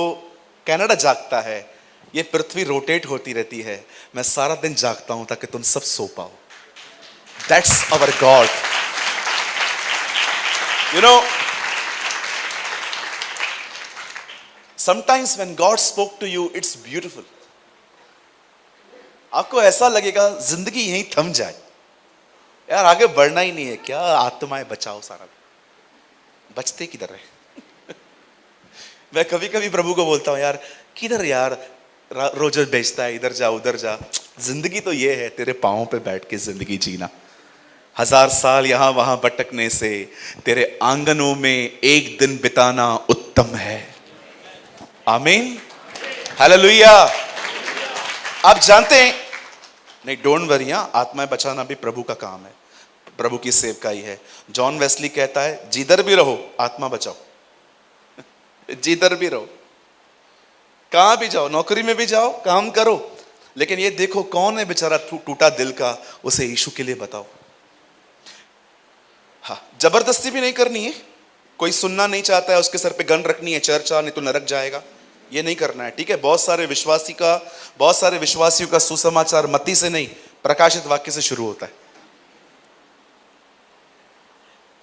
कनाडा जागता है। ये पृथ्वी रोटेट होती रहती है, मैं सारा दिन जागता हूं ताकि तुम सब सो पाओ। That's our God. You know, sometimes when God spoke to you it's beautiful. आपको ऐसा लगेगा जिंदगी यहीं थम जाए, यार आगे बढ़ना ही नहीं है क्या, आत्माएं बचाओ, सारा बचते किधर है। मैं कभी कभी प्रभु को बोलता हूं, यार किधर यार रोजर बेचता है, इधर जा उधर जा, जिंदगी तो ये है तेरे पांवों पे बैठ के जिंदगी जीना। 1000 साल यहां वहां भटकने से तेरे आंगनों में एक दिन बिताना उत्तम है। आमीन, हालेलुया। आप जानते हैं, नहीं डोंट वरी, आत्माएं बचाना भी प्रभु का काम है, प्रभु की सेवकाई है। जॉन वेस्ली कहता है जिधर भी रहो आत्मा बचाओ। जिधर भी रहो, कहां भी जाओ, नौकरी में भी जाओ, काम करो, लेकिन ये देखो कौन है बेचारा टूटा दिल का, उसे यीशु के लिए बताओ। हाँ, जबरदस्ती भी नहीं करनी है, कोई सुनना नहीं चाहता है उसके सर पे गन रखनी है, चर्चा नहीं तो नरक जाएगा, ये नहीं करना है, ठीक है। बहुत सारे विश्वासियों का सुसमाचार मत्ती से नहीं प्रकाशित वाक्य से शुरू होता है।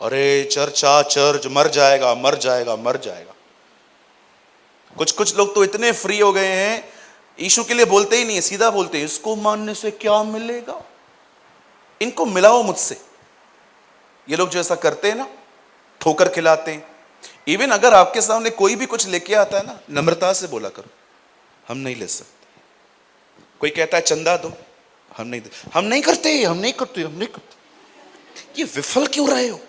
अरे चर्चा चर्च मर जाएगा मर जाएगा मर जाएगा। कुछ लोग तो इतने फ्री हो गए हैं, यीशु के लिए बोलते ही नहीं है, सीधा बोलते हैं इसको मानने से क्या मिलेगा, इनको मिलाओ मुझसे। ये लोग जो ऐसा करते हैं ना, ठोकर खिलाते हैं। इवन अगर आपके सामने कोई भी कुछ लेके आता है ना, नम्रता से बोला करो हम नहीं ले सकते। कोई कहता है चंदा दो, हम नहीं करते। ये विफल क्यों रहे हो?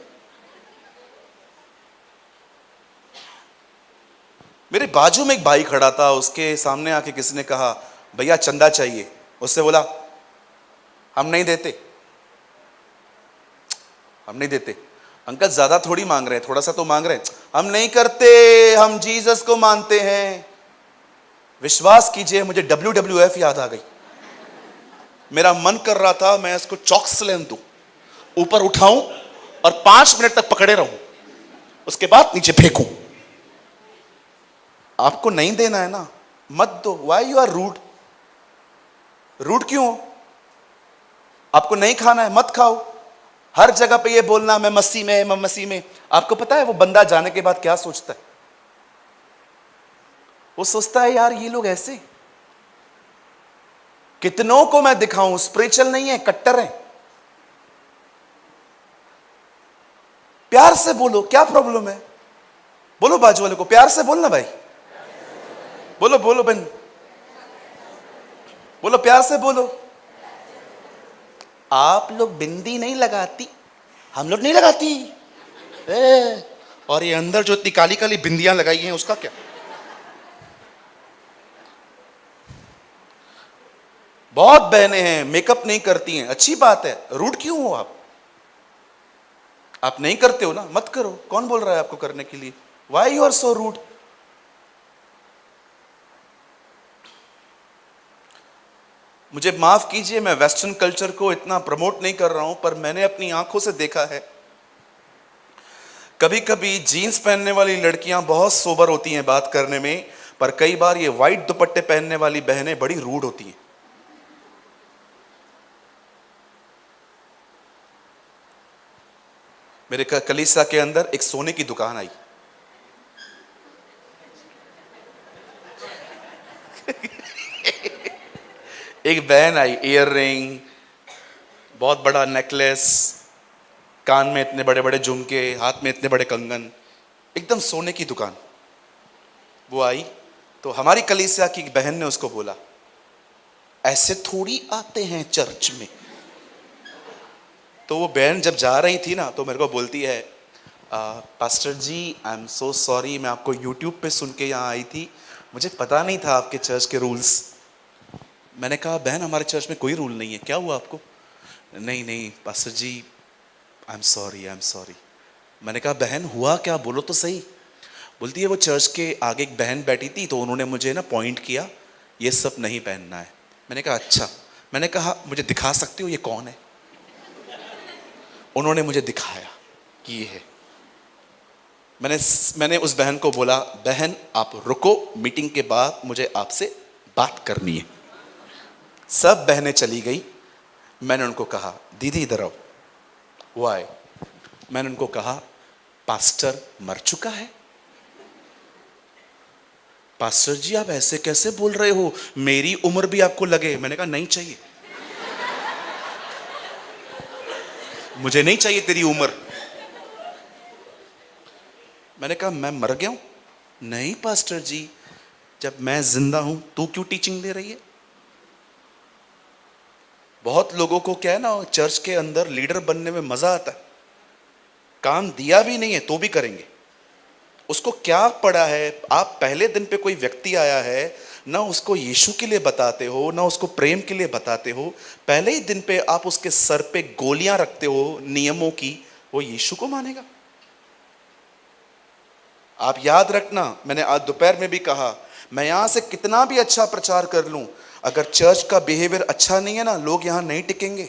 मेरे बाजू में एक भाई खड़ा था, उसके सामने आके किसी ने कहा भैया चंदा चाहिए, उससे बोला हम नहीं देते। अंकल ज्यादा थोड़ी मांग रहे हैं, थोड़ा सा तो मांग रहे हैं। हम नहीं करते, हम जीसस को मानते हैं। विश्वास कीजिए मुझे WWF याद आ गई। मेरा मन कर रहा था मैं इसको चॉक स्लैम दूं, ऊपर उठाऊं और 5 मिनट तक पकड़े रहूं, उसके बाद नीचे फेंकूं। आपको नहीं देना है ना, मत दो। Why you are rude? Rude क्यों हो? आपको नहीं खाना है, मत खाओ। हर जगह पे ये बोलना मैं मसीह में, मैं मसीह में। आपको पता है वो बंदा जाने के बाद क्या सोचता है? वो सोचता है यार ये लोग ऐसे, कितनों को मैं दिखाऊं, स्पिरिचुअल नहीं है, कट्टर है। प्यार से बोलो, क्या प्रॉब्लम है? बोलो बाजू वाले को, प्यार से बोलना भाई। बोलो बोलो बहन, बोलो प्यार से बोलो। आप लोग बिंदी नहीं लगाती, हम लोग नहीं लगाती। और ये अंदर जो इतनी काली काली बिंदियां लगाई हैं उसका क्या? बहुत बहनें हैं मेकअप नहीं करती हैं, अच्छी बात है। रूड क्यों हो आप? आप नहीं करते हो ना, मत करो। कौन बोल रहा है आपको करने के लिए? Why you are so rude? मुझे माफ कीजिए, मैं वेस्टर्न कल्चर को इतना प्रमोट नहीं कर रहा हूं, पर मैंने अपनी आंखों से देखा है कभी कभी जीन्स पहनने वाली लड़कियां बहुत सोबर होती हैं बात करने में, पर कई बार ये वाइट दुपट्टे पहनने वाली बहनें बड़ी रूड होती हैं। मेरे कलीसिया के अंदर एक सोने की दुकान आई। एक बहन आई, ईयर रिंग, बहुत बड़ा नेकलेस, कान में इतने बड़े बड़े झुमके, हाथ में इतने बड़े कंगन, एकदम सोने की दुकान। वो आई तो हमारी कलीसिया की बहन ने उसको बोला, ऐसे थोड़ी आते हैं चर्च में। तो वो बहन जब जा रही थी ना तो मेरे को बोलती है, pastor ji I am so sorry, मैं आपको यूट्यूब पे सुन के यहाँ आई थी, मुझे पता नहीं था आपके चर्च के रूल्स। मैंने कहा बहन हमारे चर्च में कोई रूल नहीं है, क्या हुआ आपको? नहीं नहीं pastor ji I am sorry, I am sorry. मैंने कहा बहन हुआ क्या, बोलो तो सही। बोलती है वो चर्च के आगे एक बहन बैठी थी तो उन्होंने मुझे ना पॉइंट किया, ये सब नहीं पहनना है। मैंने कहा अच्छा। मैंने कहा मुझे दिखा सकते हो ये कौन है? उन्होंने मुझे दिखाया कि ये है। मैंने उस बहन को बोला, बहन आप रुको, मीटिंग के बाद मुझे आपसे बात करनी है। सब बहनें चली गई। मैंने उनको कहा दीदी इधर आओ। वो आए। मैंने उनको कहा पास्टर मर चुका है। पास्टर जी आप ऐसे कैसे बोल रहे हो, मेरी उम्र भी आपको लगे। मैंने कहा नहीं चाहिए, मुझे नहीं चाहिए तेरी उम्र। मैंने कहा मैं मर गया हूं? नहीं पास्टर जी, जब मैं जिंदा हूं तू क्यों टीचिंग दे रही है? बहुत लोगों को क्या है ना, चर्च के अंदर लीडर बनने में मजा आता है, काम दिया भी नहीं है तो भी करेंगे। उसको क्या पड़ा है? आप पहले दिन पे कोई व्यक्ति आया है, ना उसको यीशु के लिए बताते हो, ना उसको प्रेम के लिए बताते हो, पहले ही दिन पे आप उसके सर पे गोलियां रखते हो नियमों की, वो यीशु को मानेगा? आप याद रखना, मैंने आज दोपहर में भी कहा, मैं यहां से कितना भी अच्छा प्रचार कर लूं, अगर चर्च का बिहेवियर अच्छा नहीं है ना, लोग यहां नहीं टिकेंगे।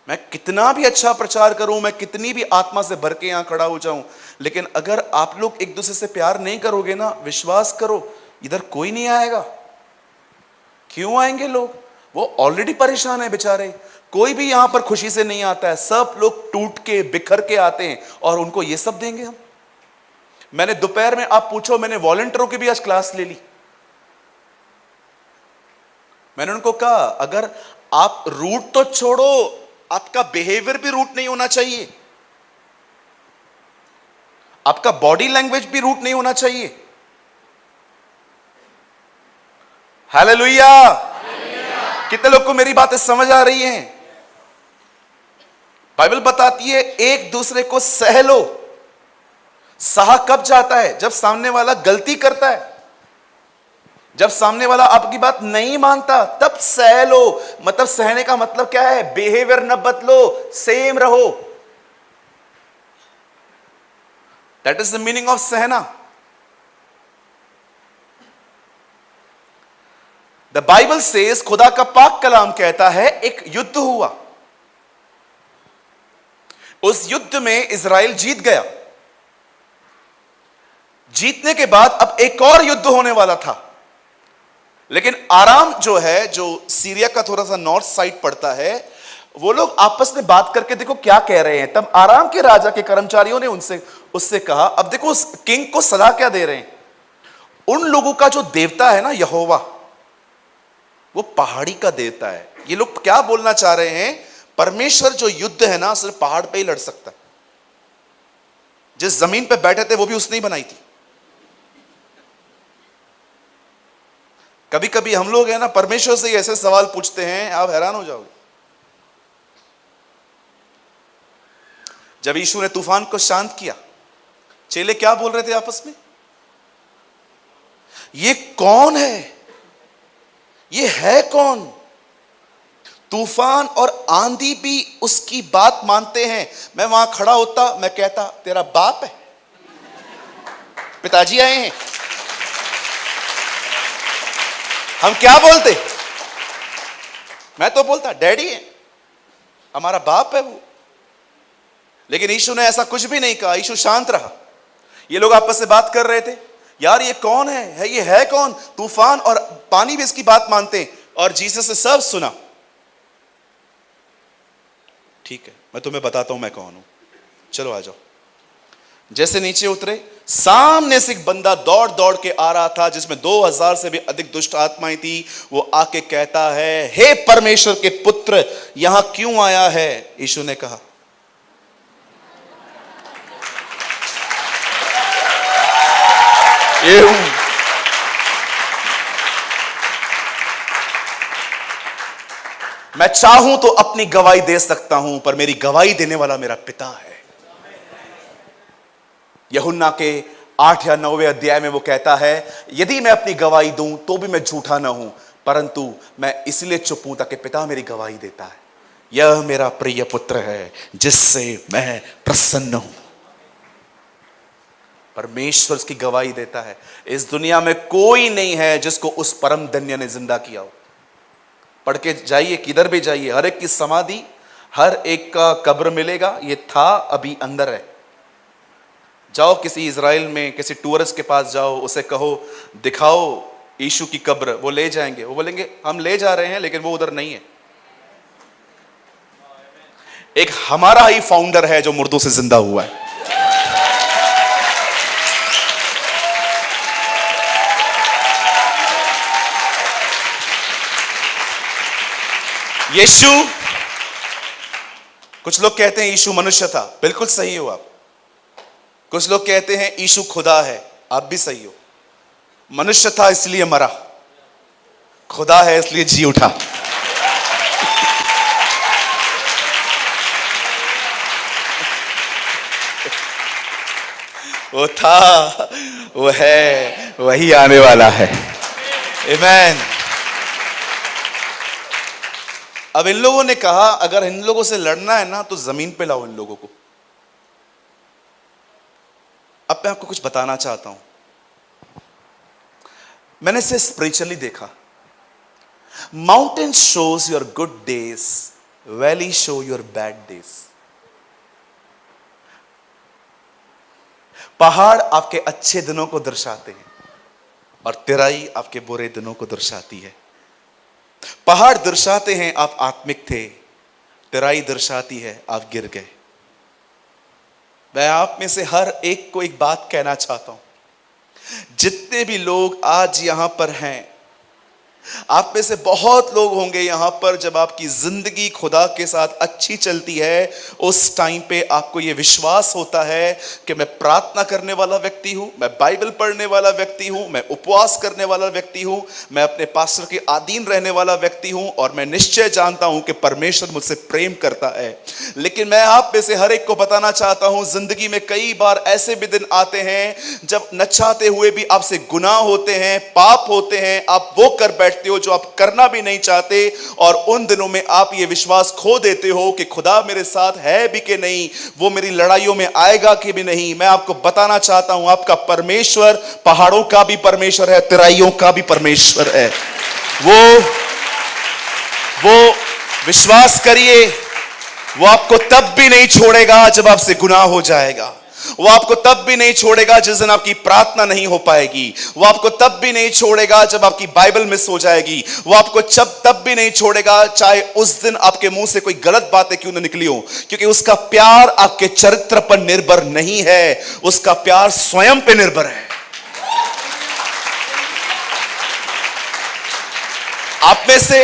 मैं कितना भी अच्छा प्रचार करूं, मैं कितनी भी आत्मा से भर के यहां खड़ा हो जाऊं, लेकिन अगर आप लोग एक दूसरे से प्यार नहीं करोगे ना, विश्वास करो इधर कोई नहीं आएगा। क्यों आएंगे लोग? वो ऑलरेडी परेशान है बेचारे। कोई भी यहां पर खुशी से नहीं आता है, सब लोग टूट के बिखर के आते हैं, और उनको ये सब देंगे हम? मैंने दोपहर में, आप पूछो, मैंने वॉलंटियरों की भी आज क्लास ले ली। मैंने उनको कहा अगर आप रूट तो छोड़ो, आपका बिहेवियर भी रूट नहीं होना चाहिए, आपका बॉडी लैंग्वेज भी रूट नहीं होना चाहिए। हालेलुया। कितने लोग को मेरी बातें समझ आ रही हैं? बाइबल बताती है एक दूसरे को सह लो। सहा कब जाता है? जब सामने वाला गलती करता है, जब सामने वाला आपकी बात नहीं मानता, तब सह लो। मतलब सहने का मतलब क्या है? बिहेवियर न बदलो, सेम रहो। That is the meaning of सहना। द बाइबल सेज, खुदा का पाक कलाम कहता है, एक युद्ध हुआ, उस युद्ध में इजराइल जीत गया। जीतने के बाद अब एक और युद्ध होने वाला था, लेकिन आराम जो है, जो सीरिया का थोड़ा सा नॉर्थ साइड पड़ता है, वो लोग आपस में बात करके देखो क्या कह रहे हैं। तब आराम के राजा के कर्मचारियों ने उससे कहा, अब देखो उस किंग को सलाह क्या दे रहे हैं, उन लोगों का जो देवता है ना यहोवा, वो पहाड़ी का देवता है। ये लोग क्या बोलना चाह रहे हैं, परमेश्वर जो युद्ध है ना सिर्फ पहाड़ पे ही लड़ सकता है। जिस जमीन पे बैठे थे वो भी उसने ही बनाई थी। कभी कभी हम लोग है ना परमेश्वर से ऐसे सवाल पूछते हैं, आप हैरान हो जाओगे। जब यीशु ने तूफान को शांत किया, चेले क्या बोल रहे थे आपस में, ये कौन है, ये है कौन, तूफान और आंधी भी उसकी बात मानते हैं। मैं वहां खड़ा होता, मैं कहता तेरा बाप है, पिताजी आए हैं। हम क्या बोलते, मैं तो बोलता डैडी है, हमारा बाप है वो। लेकिन यीशु ने ऐसा कुछ भी नहीं कहा, यीशु शांत रहा। ये लोग आपस में बात कर रहे थे, यार ये कौन है ये है कौन, तूफान और पानी भी इसकी बात मानते हैं। और जीसस ने सब सुना। ठीक है, मैं तुम्हें बताता हूं मैं कौन हूं, चलो आ जाओ। जैसे नीचे उतरे, सामने से एक बंदा दौड़ दौड़ के आ रहा था जिसमें 2000 से भी अधिक दुष्ट आत्माएं थी। वो आके कहता है, हे परमेश्वर के पुत्र, यहां क्यों आया है। यीशु ने कहा, ये हूं। मैं चाहूं तो अपनी गवाही दे सकता हूं, पर मेरी गवाही देने वाला मेरा पिता है। यूहन्ना के 8 या 9वें अध्याय में वो कहता है, यदि मैं अपनी गवाही दूं तो भी मैं झूठा ना हूं, परंतु मैं इसलिए चुप हूं ताकि पिता मेरी गवाही देता है। यह मेरा प्रिय पुत्र है जिससे मैं प्रसन्न हूं। परमेश्वर उसकी गवाही देता है। इस दुनिया में कोई नहीं है जिसको उस परम धन्य ने जिंदा किया हो। पढ़ के जाइए, किधर भी जाइए, हर एक की समाधि, हर एक का कब्र मिलेगा। ये था, अभी अंदर है। जाओ किसी इजराइल में किसी टूरिस्ट के पास जाओ, उसे कहो दिखाओ यीशु की कब्र, वो ले जाएंगे। वो बोलेंगे हम ले जा रहे हैं लेकिन वो उधर नहीं है। एक हमारा ही फाउंडर है जो मुर्दों से जिंदा हुआ है। यीशु, कुछ लोग कहते हैं यीशु मनुष्य था, बिल्कुल सही हो आप। कुछ लोग कहते हैं यीशु खुदा है, आप भी सही हो। मनुष्य था इसलिए मरा, खुदा है इसलिए जी उठा। वो था, वो है, वही आने वाला है। आमीन। अब इन लोगों ने कहा, अगर इन लोगों से लड़ना है ना तो जमीन पे लाओ इन लोगों को। अब मैं आपको कुछ बताना चाहता हूं। मैंने इसे स्पिरिचुअली देखा। Mountain shows your good days, valley show your bad days. पहाड़ आपके अच्छे दिनों को दर्शाते हैं और तराई आपके बुरे दिनों को दर्शाती है। पहाड़ दर्शाते हैं आप आत्मिक थे, तराई दर्शाती है आप गिर गए। मैं आप में से हर एक को एक बात कहना चाहता हूं। जितने भी लोग आज यहां पर हैं, आप में से बहुत लोग होंगे यहां पर, जब आपकी जिंदगी खुदा के साथ अच्छी चलती है, उस टाइम पे आपको यह विश्वास होता है कि मैं प्रार्थना करने वाला व्यक्ति हूं, मैं बाइबल पढ़ने वाला व्यक्ति हूं, मैं उपवास करने वाला व्यक्ति हूं, मैं अपने पास्टर के अधीन रहने वाला व्यक्ति हूं, और मैं निश्चय जानता हूं कि परमेश्वर मुझसे प्रेम करता है। लेकिन मैं आप में से हर एक को बताना चाहता हूं, जिंदगी में कई बार ऐसे भी दिन आते हैं जब न चाहते हुए भी आपसे गुनाह होते हैं, पाप होते हैं, आप वो कर बैठते हो जो आप करना भी नहीं चाहते, और उन दिनों में आप ये विश्वास खो देते हो कि खुदा मेरे साथ है भी कि नहीं, वो मेरी लड़ाइयों में आएगा कि भी नहीं। मैं आपको बताना चाहता हूं, आपका परमेश्वर पहाड़ों का भी परमेश्वर है, तराइयों का भी परमेश्वर है। वो विश्वास करिए, वो आपको तब भी नहीं छोड़ेगा जब आपसे गुनाह हो जाएगा। वो आपको तब भी नहीं छोड़ेगा जिस दिन आपकी प्रार्थना नहीं हो पाएगी। वो आपको तब भी नहीं छोड़ेगा जब आपकी बाइबल मिस हो जाएगी। वो आपको तब भी नहीं छोड़ेगा चाहे उस दिन आपके मुंह से कोई गलत बातें क्यों ना निकली हो, क्योंकि उसका प्यार आपके चरित्र पर निर्भर नहीं है, उसका प्यार स्वयं पे निर्भर है। आप में से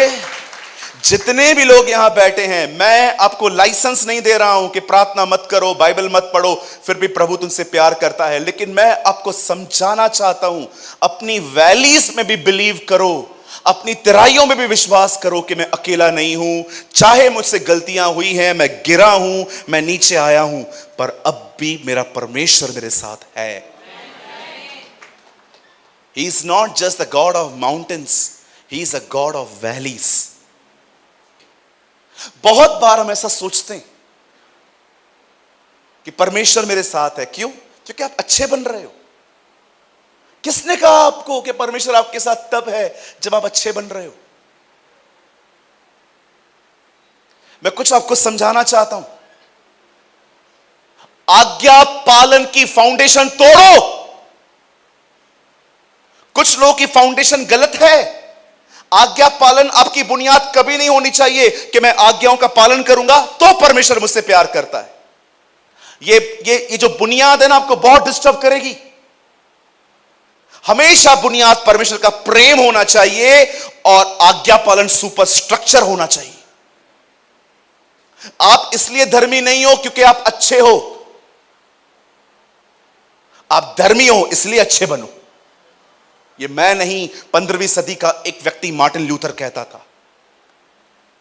जितने भी लोग यहां बैठे हैं, मैं आपको लाइसेंस नहीं दे रहा हूं कि प्रार्थना मत करो, बाइबल मत पढ़ो, फिर भी प्रभु तुमसे प्यार करता है। लेकिन मैं आपको समझाना चाहता हूं, अपनी वैलीज में भी बिलीव करो, अपनी तराइयों में भी विश्वास करो कि मैं अकेला नहीं हूं। चाहे मुझसे गलतियां हुई हैं, मैं गिरा हूं, मैं नीचे आया हूं, पर अब भी मेरा परमेश्वर मेरे साथ है। He is not just the God of mountains, he is a God of valleys। बहुत बार हम ऐसा सोचते हैं कि परमेश्वर मेरे साथ है। क्यों? क्योंकि आप अच्छे बन रहे हो। किसने कहा आपको कि परमेश्वर आपके साथ तब है जब आप अच्छे बन रहे हो? मैं कुछ आपको समझाना चाहता हूं। आज्ञा पालन की फाउंडेशन तोड़ो। कुछ लोगों की फाउंडेशन गलत है। आज्ञा पालन आपकी बुनियाद कभी नहीं होनी चाहिए कि मैं आज्ञाओं का पालन करूंगा तो परमेश्वर मुझसे प्यार करता है। ये जो बुनियाद है ना, आपको बहुत डिस्टर्ब करेगी। हमेशा बुनियाद परमेश्वर का प्रेम होना चाहिए और आज्ञा पालन सुपर स्ट्रक्चर होना चाहिए। आप इसलिए धर्मी नहीं हो क्योंकि आप अच्छे हो, आप धर्मी हो इसलिए अच्छे बनो। ये मैं नहीं, 15वीं सदी का एक व्यक्ति मार्टिन लूथर कहता था,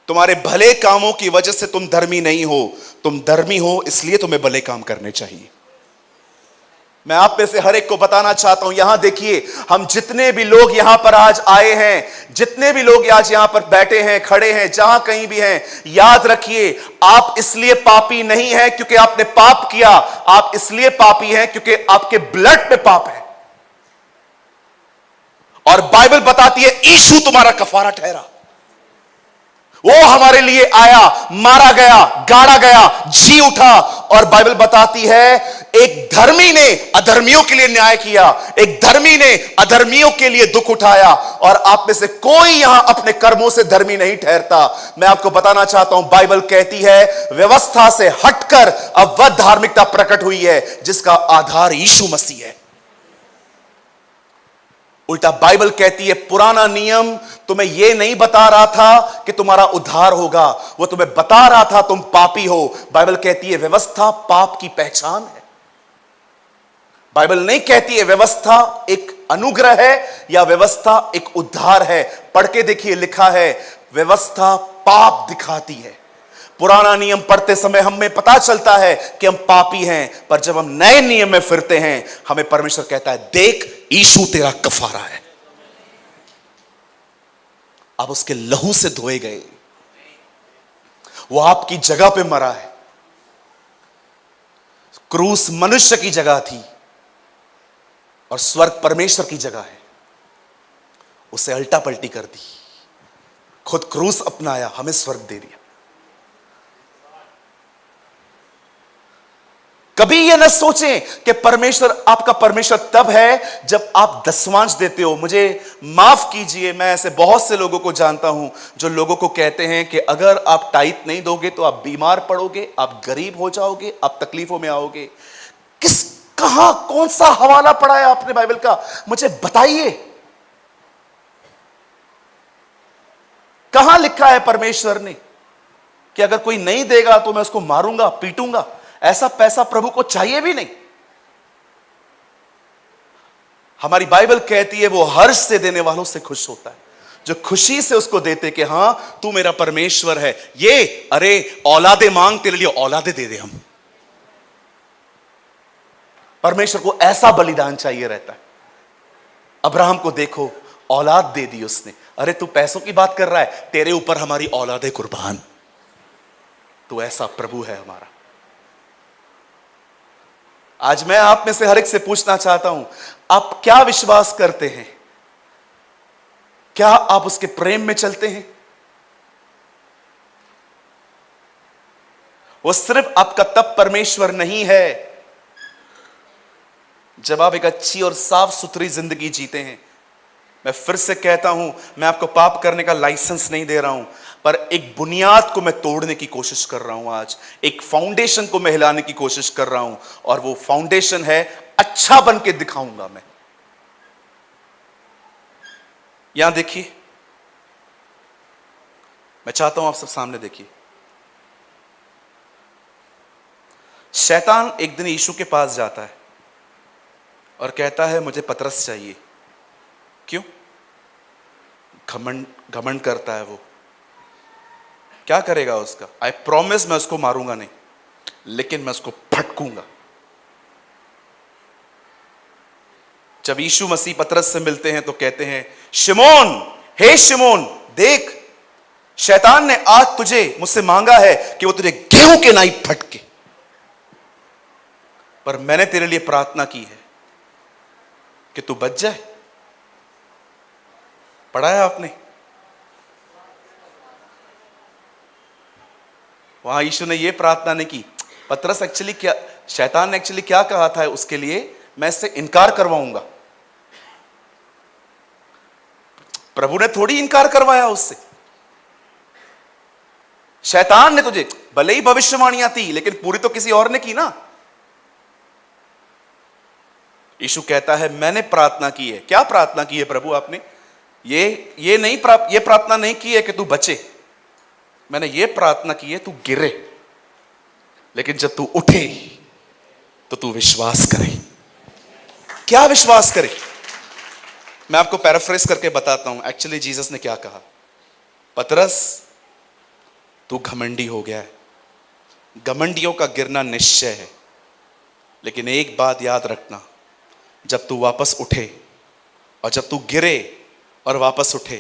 तुम्हारे भले कामों की वजह से तुम धर्मी नहीं हो, तुम धर्मी हो इसलिए तुम्हें भले काम करने चाहिए। मैं आप में से हर एक को बताना चाहता हूं, यहां देखिए, हम जितने भी लोग यहां पर आज आए हैं, जितने भी लोग आज यहां पर बैठे हैं, खड़े हैं, जहां कहीं भी हैं, याद रखिए, आप इसलिए पापी नहीं हैं क्योंकि आपने पाप किया। आप इसलिए पापी हैं क्योंकि आपके ब्लड में पाप है। और बाइबल बताती है यीशु तुम्हारा कफारा ठहरा। वो हमारे लिए आया, मारा गया, गाड़ा गया, जी उठा। और बाइबल बताती है एक धर्मी ने अधर्मियों के लिए न्याय किया, एक धर्मी ने अधर्मियों के लिए दुख उठाया। और आप में से कोई यहां अपने कर्मों से धर्मी नहीं ठहरता। मैं आपको बताना चाहता हूं, बाइबल कहती है व्यवस्था से हटकर अब वह धार्मिकता प्रकट हुई है जिसका आधार यीशु मसीह है। उल्टा बाइबल कहती है पुराना नियम तुम्हें यह नहीं बता रहा था कि तुम्हारा उद्धार होगा, वो तुम्हें बता रहा था तुम पापी हो। बाइबल कहती है व्यवस्था पाप की पहचान है। बाइबल नहीं कहती है व्यवस्था एक अनुग्रह है या व्यवस्था एक उद्धार है। पढ़ के देखिए, लिखा है व्यवस्था पाप दिखाती है। पुराना नियम पढ़ते समय हमें पता चलता है कि हम पापी हैं, पर जब हम नए नियम में फिरते हैं हमें परमेश्वर कहता है देख यीशु तेरा कफारा है। आप उसके लहू से धोए गए, वो आपकी जगह पे मरा है। क्रूस मनुष्य की जगह थी और स्वर्ग परमेश्वर की जगह है। उसे अल्टा पलटी कर दी, खुद क्रूस अपनाया, हमें स्वर्ग दे दिया। कभी यह न सोचें कि परमेश्वर आपका परमेश्वर तब है जब आप दसवांश देते हो। मुझे माफ कीजिए, मैं ऐसे बहुत से लोगों को जानता हूं जो लोगों को कहते हैं कि अगर आप टाइट नहीं दोगे तो आप बीमार पड़ोगे, आप गरीब हो जाओगे, आप तकलीफों में आओगे। कहां कौन सा हवाला पढ़ा है आपने बाइबल का? मुझे बताइए, कहां लिखा है परमेश्वर ने कि अगर कोई नहीं देगा तो मैं उसको मारूंगा, पीटूंगा? ऐसा पैसा प्रभु को चाहिए भी नहीं। हमारी बाइबल कहती है वो हर्ष से देने वालों से खुश होता है, जो खुशी से उसको देते कि हां तू मेरा परमेश्वर है। ये अरे औलादे मांग, तेरे लिए औलादे दे दे। हम परमेश्वर को ऐसा बलिदान चाहिए रहता है। अब्राहम को देखो, औलाद दे दी उसने। अरे तू पैसों की बात कर रहा है, तेरे ऊपर हमारी औलादे कुर्बान। तो ऐसा प्रभु है हमारा। आज मैं आप में से हर एक से पूछना चाहता हूं, आप क्या विश्वास करते हैं? क्या आप उसके प्रेम में चलते हैं? वो सिर्फ आपका तब परमेश्वर नहीं है जब आप एक अच्छी और साफ सुथरी जिंदगी जीते हैं, मैं फिर से कहता हूं, मैं आपको पाप करने का लाइसेंस नहीं दे रहा हूं, पर एक बुनियाद को मैं तोड़ने की कोशिश कर रहा हूं। आज एक फाउंडेशन को मैं हिलाने की कोशिश कर रहा हूं, और वो फाउंडेशन है अच्छा बन के दिखाऊंगा मैं। यहां देखिए, मैं चाहता हूं आप सब सामने देखिए। शैतान एक दिन यीशु के पास जाता है और कहता है मुझे पतरस चाहिए। क्यों? घमंड करता है वो। क्या करेगा उसका? आई प्रॉमिस मैं उसको मारूंगा नहीं, लेकिन मैं उसको फटकूंगा। जब यीशु मसीह पतरस से मिलते हैं तो कहते हैं, शिमोन, हे शिमोन, देख, शैतान ने आज तुझे मुझसे मांगा है कि वो तुझे गेहूं के नाई फटके, पर मैंने तेरे लिए प्रार्थना की है कि तू बच जाए। पढ़ा है आपने? वहां यीशु ने यह प्रार्थना नहीं की। पतरस एक्चुअली क्या, शैतान ने एक्चुअली क्या कहा था उसके लिए? मैं इससे इनकार करवाऊंगा। प्रभु ने थोड़ी इनकार करवाया उससे। शैतान ने तुझे, भले ही भविष्यवाणियां थी लेकिन पूरी तो किसी और ने की ना। यीशु कहता है मैंने प्रार्थना की है। क्या प्रार्थना की है प्रभु आपने? ये प्रार्थना नहीं की है कि तू बचे। मैंने ये प्रार्थना की है तू गिरे, लेकिन जब तू उठे तो तू विश्वास करे। क्या विश्वास करे? मैं आपको पैराफ्रेज करके बताता हूं एक्चुअली जीसस ने क्या कहा। पतरस, तू घमंडी हो गया है। घमंडियों का गिरना निश्चय है, लेकिन एक बात याद रखना, जब तू वापस उठे और जब तू गिरे और वापस उठे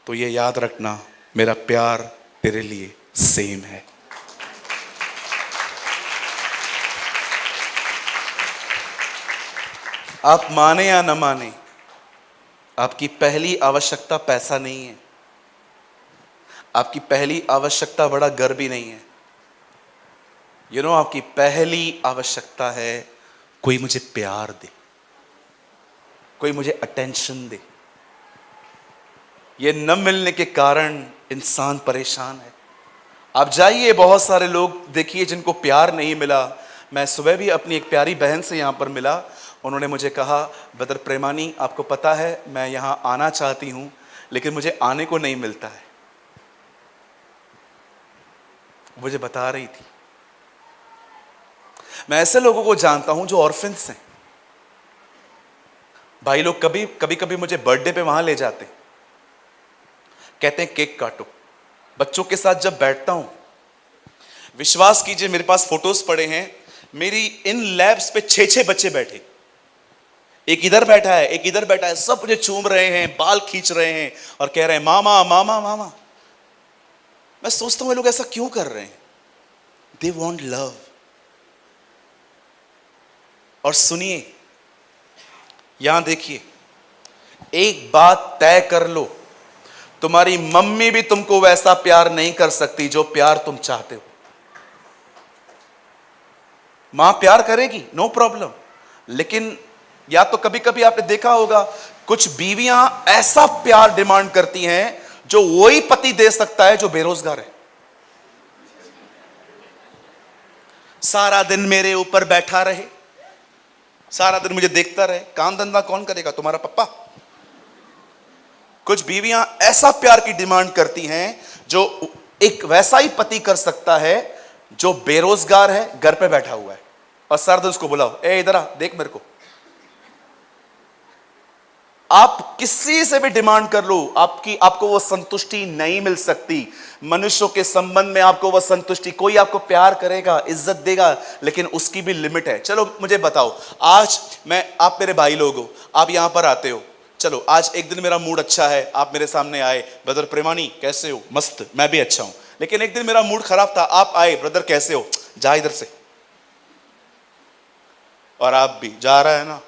तो ये याद रखना, मेरा प्यार तेरे लिए सेम है। आप माने या न माने, आपकी पहली आवश्यकता पैसा नहीं है। आपकी पहली आवश्यकता बड़ा घर भी नहीं है। आपकी पहली आवश्यकता है कोई मुझे प्यार दे, कोई मुझे अटेंशन दे। ये न मिलने के कारण इंसान परेशान है। आप जाइए, बहुत सारे लोग देखिए जिनको प्यार नहीं मिला। मैं सुबह भी अपनी एक प्यारी बहन से यहां पर मिला। उन्होंने मुझे कहा, ब्रदर प्रेमानी, आपको पता है मैं यहां आना चाहती हूं लेकिन मुझे आने को नहीं मिलता है। मुझे बता रही थी। मैं ऐसे लोगों को जानता हूं जो ऑर्फिन्स हैं। भाई लोग कभी मुझे बर्थडे पे वहां ले जाते, कहते हैं केक काटो। बच्चों के साथ जब बैठता हूं, विश्वास कीजिए मेरे पास फोटोज पड़े हैं, मेरी इन लैब्स पे 6 बच्चे बैठे, एक इधर बैठा है, एक इधर बैठा है, सब मुझे चूम रहे हैं, बाल खींच रहे हैं और कह रहे हैं मामा मामा मामा। मैं सोचता हूं ये लोग ऐसा क्यों कर रहे हैं? They want love. और सुनिए, यहां देखिए, एक बात तय कर लो, तुम्हारी मम्मी भी तुमको वैसा प्यार नहीं कर सकती जो प्यार तुम चाहते हो। मां प्यार करेगी, नो प्रॉब्लम, लेकिन या तो कभी कभी आपने देखा होगा कुछ बीवियां ऐसा प्यार डिमांड करती हैं जो वही पति दे सकता है जो बेरोजगार है। सारा दिन मेरे ऊपर बैठा रहे, सारा दिन मुझे देखता रहे, काम धंधा कौन करेगा? तुम्हारा पप्पा। कुछ बीवियां ऐसा प्यार की डिमांड करती हैं जो एक वैसा ही पति कर सकता है जो बेरोजगार है, घर पे बैठा हुआ है, और सारा दिन उसको बुलाओ, ए इधर आ, देख मेरे को। आप किसी से भी डिमांड कर लो, आपको वो संतुष्टि नहीं मिल सकती। मनुष्यों के संबंध में आपको वो संतुष्टि, कोई आपको प्यार करेगा, इज्जत देगा, लेकिन उसकी भी लिमिट है। चलो मुझे बताओ, आज आप मेरे भाई लोग हो, आप यहां पर आते हो, चलो आज एक दिन मेरा मूड अच्छा है, आप मेरे सामने आए, ब्रदर प्रेमानी कैसे हो? मस्त, मैं भी अच्छा हूं। लेकिन एक दिन मेरा मूड खराब था, आप आए, ब्रदर कैसे हो? जा इधर से। और आप भी जा रहा है ना,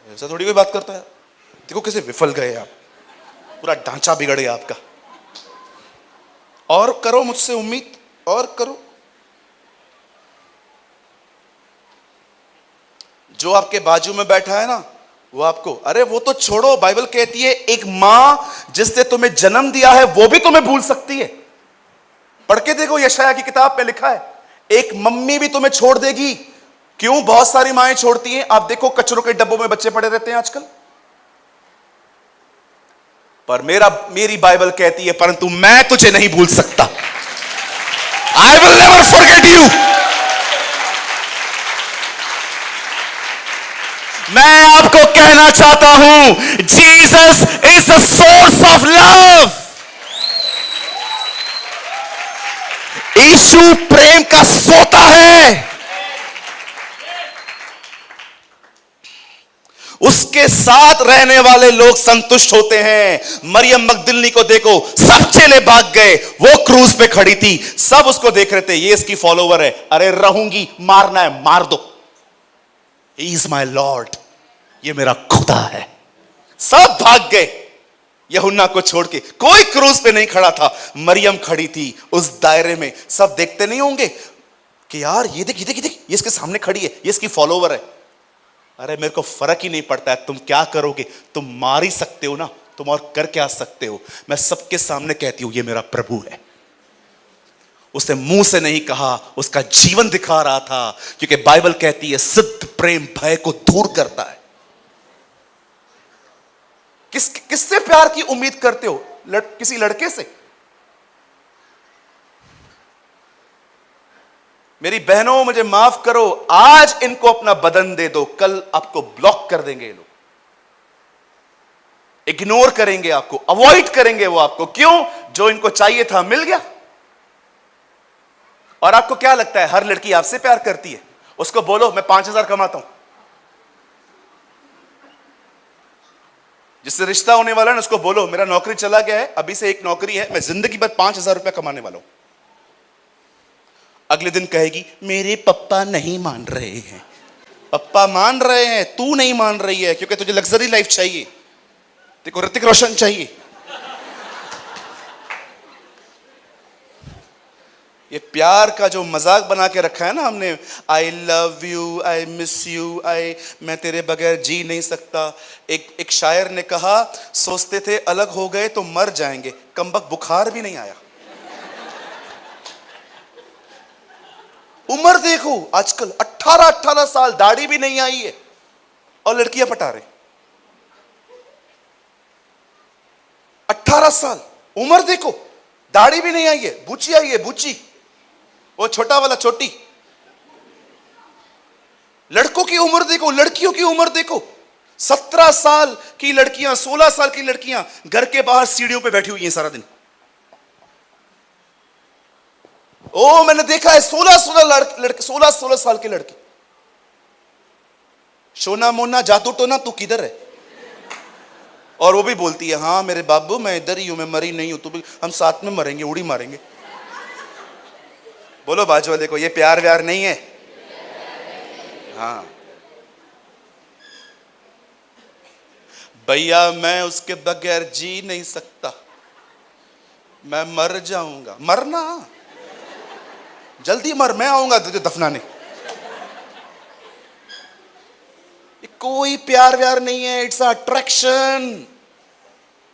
ऐसा थोड़ी कोई बात करता है। देखो कैसे विफल गए आप, पूरा ढांचा बिगड़ गया आपका। और करो मुझसे उम्मीद, और करो। जो आपके बाजू में बैठा है ना, वो आपको, अरे वो तो छोड़ो, बाइबल कहती है एक मां जिसने तुम्हें जन्म दिया है वो भी तुम्हें भूल सकती है। पढ़ के देखो, यशाया की किताब में लिखा है, एक मम्मी भी तुम्हें छोड़ देगी। क्यों? बहुत सारी माएं छोड़ती हैं। आप देखो कचरों के डब्बों में बच्चे पड़े रहते हैं आजकल। पर मेरी बाइबल कहती है, परंतु मैं तुझे नहीं भूल सकता। I will never forget you. मैं आपको कहना चाहता हूं, Jesus is the source of love. Yeshu प्रेम का सोता है। उसके साथ रहने वाले लोग संतुष्ट होते हैं। मरियम मगदलिनी को देखो, सब चेले भाग गए, वो क्रूज पे खड़ी थी, सब उसको देख रहे थे, ये इसकी फॉलोवर है, अरे रहूंगी, मारना है मार दो, ही इज माई लॉर्ड, ये मेरा खुदा है। सब भाग गए यूहन्ना को छोड़ के, कोई क्रूज पे नहीं खड़ा था, मरियम खड़ी थी उस दायरे में। सब देखते नहीं होंगे कि यार ये देख ये देख ये देख, ये इसके सामने खड़ी है, ये इसकी फॉलोवर है। अरे मेरे को फर्क ही नहीं पड़ता है तुम क्या करोगे, तुम मार ही सकते हो ना, तुम और कर क्या सकते हो। मैं सबके सामने कहती हूं ये मेरा प्रभु है। उसने मुंह से नहीं कहा, उसका जीवन दिखा रहा था, क्योंकि बाइबल कहती है सिद्ध प्रेम भय को दूर करता है। किससे प्यार की उम्मीद करते हो? किसी लड़के से? मेरी बहनों मुझे माफ करो, आज इनको अपना बदन दे दो, कल आपको ब्लॉक कर देंगे ये लोग, इग्नोर करेंगे आपको, अवॉइड करेंगे वो आपको। क्यों? जो इनको चाहिए था मिल गया। और आपको क्या लगता है हर लड़की आपसे प्यार करती है? उसको बोलो मैं 5,000 कमाता हूं। जिससे रिश्ता होने वाला है ना, उसको बोलो मेरा नौकरी चला गया है, अभी से एक नौकरी है, मैं जिंदगी भर 5,000 रुपया कमाने वाला हूं। अगले दिन कहेगी मेरे पप्पा नहीं मान रहे हैं। पप्पा मान रहे हैं, तू नहीं मान रही है, क्योंकि तुझे लग्जरी लाइफ चाहिए, देखो ऋतिक रोशन चाहिए। ये प्यार का जो मजाक बना के रखा है ना हमने, I love you, I miss you, मैं तेरे बगैर जी नहीं सकता। एक शायर ने कहा, सोचते थे अलग हो गए तो मर जाएंगे, कमबख्त बुखार भी नहीं आया। उम्र देखो आजकल 18-18 साल, दाढ़ी भी नहीं आई है और लड़कियां पटा रहे। 18 साल उम्र देखो, दाढ़ी भी नहीं आई है, बूची आई है, बूची, वो छोटा वाला छोटी। लड़कों की उम्र देखो, लड़कियों की उम्र देखो, 17 साल की लड़कियां, 16 साल की लड़कियां घर के बाहर सीढ़ियों पे बैठी हुई हैं सारा दिन। ओ मैंने देखा है 16 साल की लड़की। सोना मोना जादू टोना तू किधर है? और वो भी बोलती है हाँ मेरे बाबू मैं इधर ही हूं, मैं मरी नहीं हूं, तू भी, हम साथ में मरेंगे, उड़ी मारेंगे। बोलो बाजू वाले को, ये प्यार व्यार नहीं है। हाँ भैया मैं उसके बगैर जी नहीं सकता, मैं मर जाऊंगा। मरना जल्दी मर, मैं आऊंगा तुझे दफनाने। कोई प्यार व्यार नहीं है, इट्स अट्रैक्शन।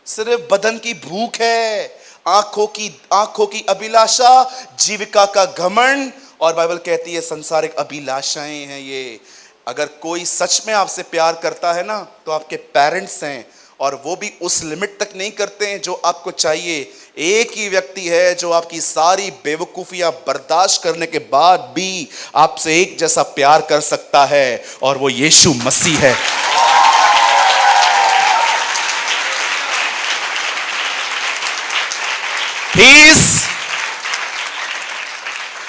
सिर्फ बदन की भूख है, आंखों की अभिलाषा, जीविका का घमंड, और बाइबल कहती है संसारिक अभिलाषाएं हैं ये। अगर कोई सच में आपसे प्यार करता है ना, तो आपके पेरेंट्स हैं, और वो भी उस लिमिट तक नहीं करते हैं जो आपको चाहिए। एक ही व्यक्ति है जो आपकी सारी बेवकूफियां बर्दाश्त करने के बाद भी आपसे एक जैसा प्यार कर सकता है, और वो यीशु मसीह है।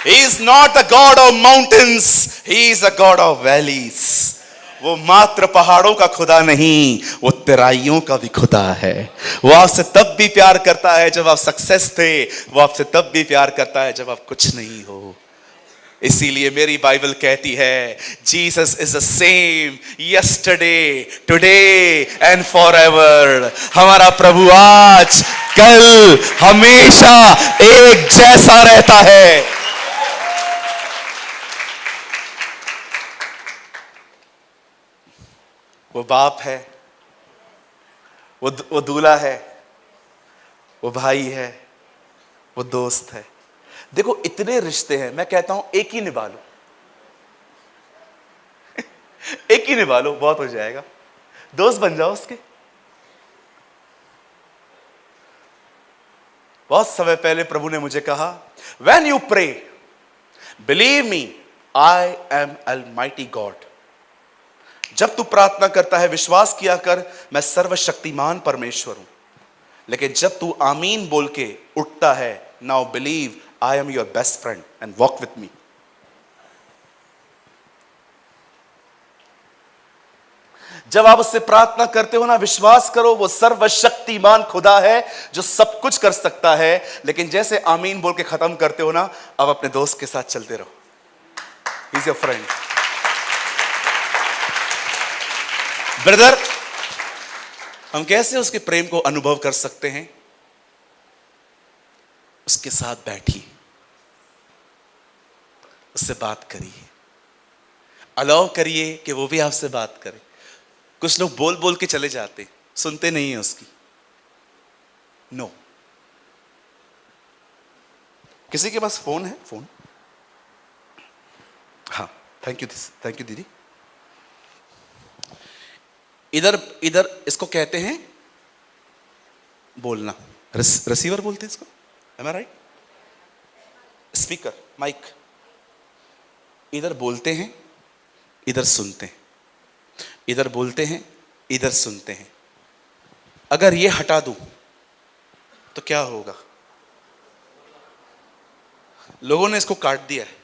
He is not the God of mountains, he is the God of valleys. वो मात्र पहाड़ों का खुदा नहीं, वो तराइयों का भी खुदा है। वो आपसे तब भी प्यार करता है जब आप सक्सेस थे, वो आपसे तब भी प्यार करता है जब आप कुछ नहीं हो। इसीलिए मेरी बाइबल कहती है Jesus is the same yesterday today and forever. हमारा प्रभु आज कल हमेशा एक जैसा रहता है। वो बाप है, वो दूल्हा है, वो भाई है, वो दोस्त है। देखो इतने रिश्ते हैं, मैं कहता हूं एक ही निभा लो। एक ही निभा लो, बहुत हो जाएगा। दोस्त बन जाओ उसके। बहुत समय पहले प्रभु ने मुझे कहा, when you pray believe me I am almighty God. जब तू प्रार्थना करता है विश्वास किया कर मैं सर्वशक्तिमान परमेश्वर हूं। लेकिन जब तू आमीन बोल के उठता है, now believe I am your best friend and walk with me. जब आप उससे प्रार्थना करते हो ना, विश्वास करो वो सर्वशक्तिमान खुदा है जो सब कुछ कर सकता है। लेकिन जैसे आमीन बोल के खत्म करते हो ना, अब अपने दोस्त के साथ चलते रहो। He is your friend. Brother, हम कैसे उसके प्रेम को अनुभव कर सकते हैं? उसके साथ बैठिए, उससे बात करिए, अलाउ करिए कि वो भी आपसे बात करे। कुछ लोग बोल बोल के चले जाते, सुनते नहीं है उसकी। नो। किसी के पास फोन है? फोन? हाँ, थैंक यू दीदी। इधर इधर इसको कहते हैं बोलना, रिसीवर बोलते हैं इसको, am I right? Speaker, mic. इधर बोलते हैं, इधर सुनते हैं, इधर बोलते हैं, इधर सुनते हैं। अगर ये हटा दूं तो क्या होगा? लोगों ने इसको काट दिया है।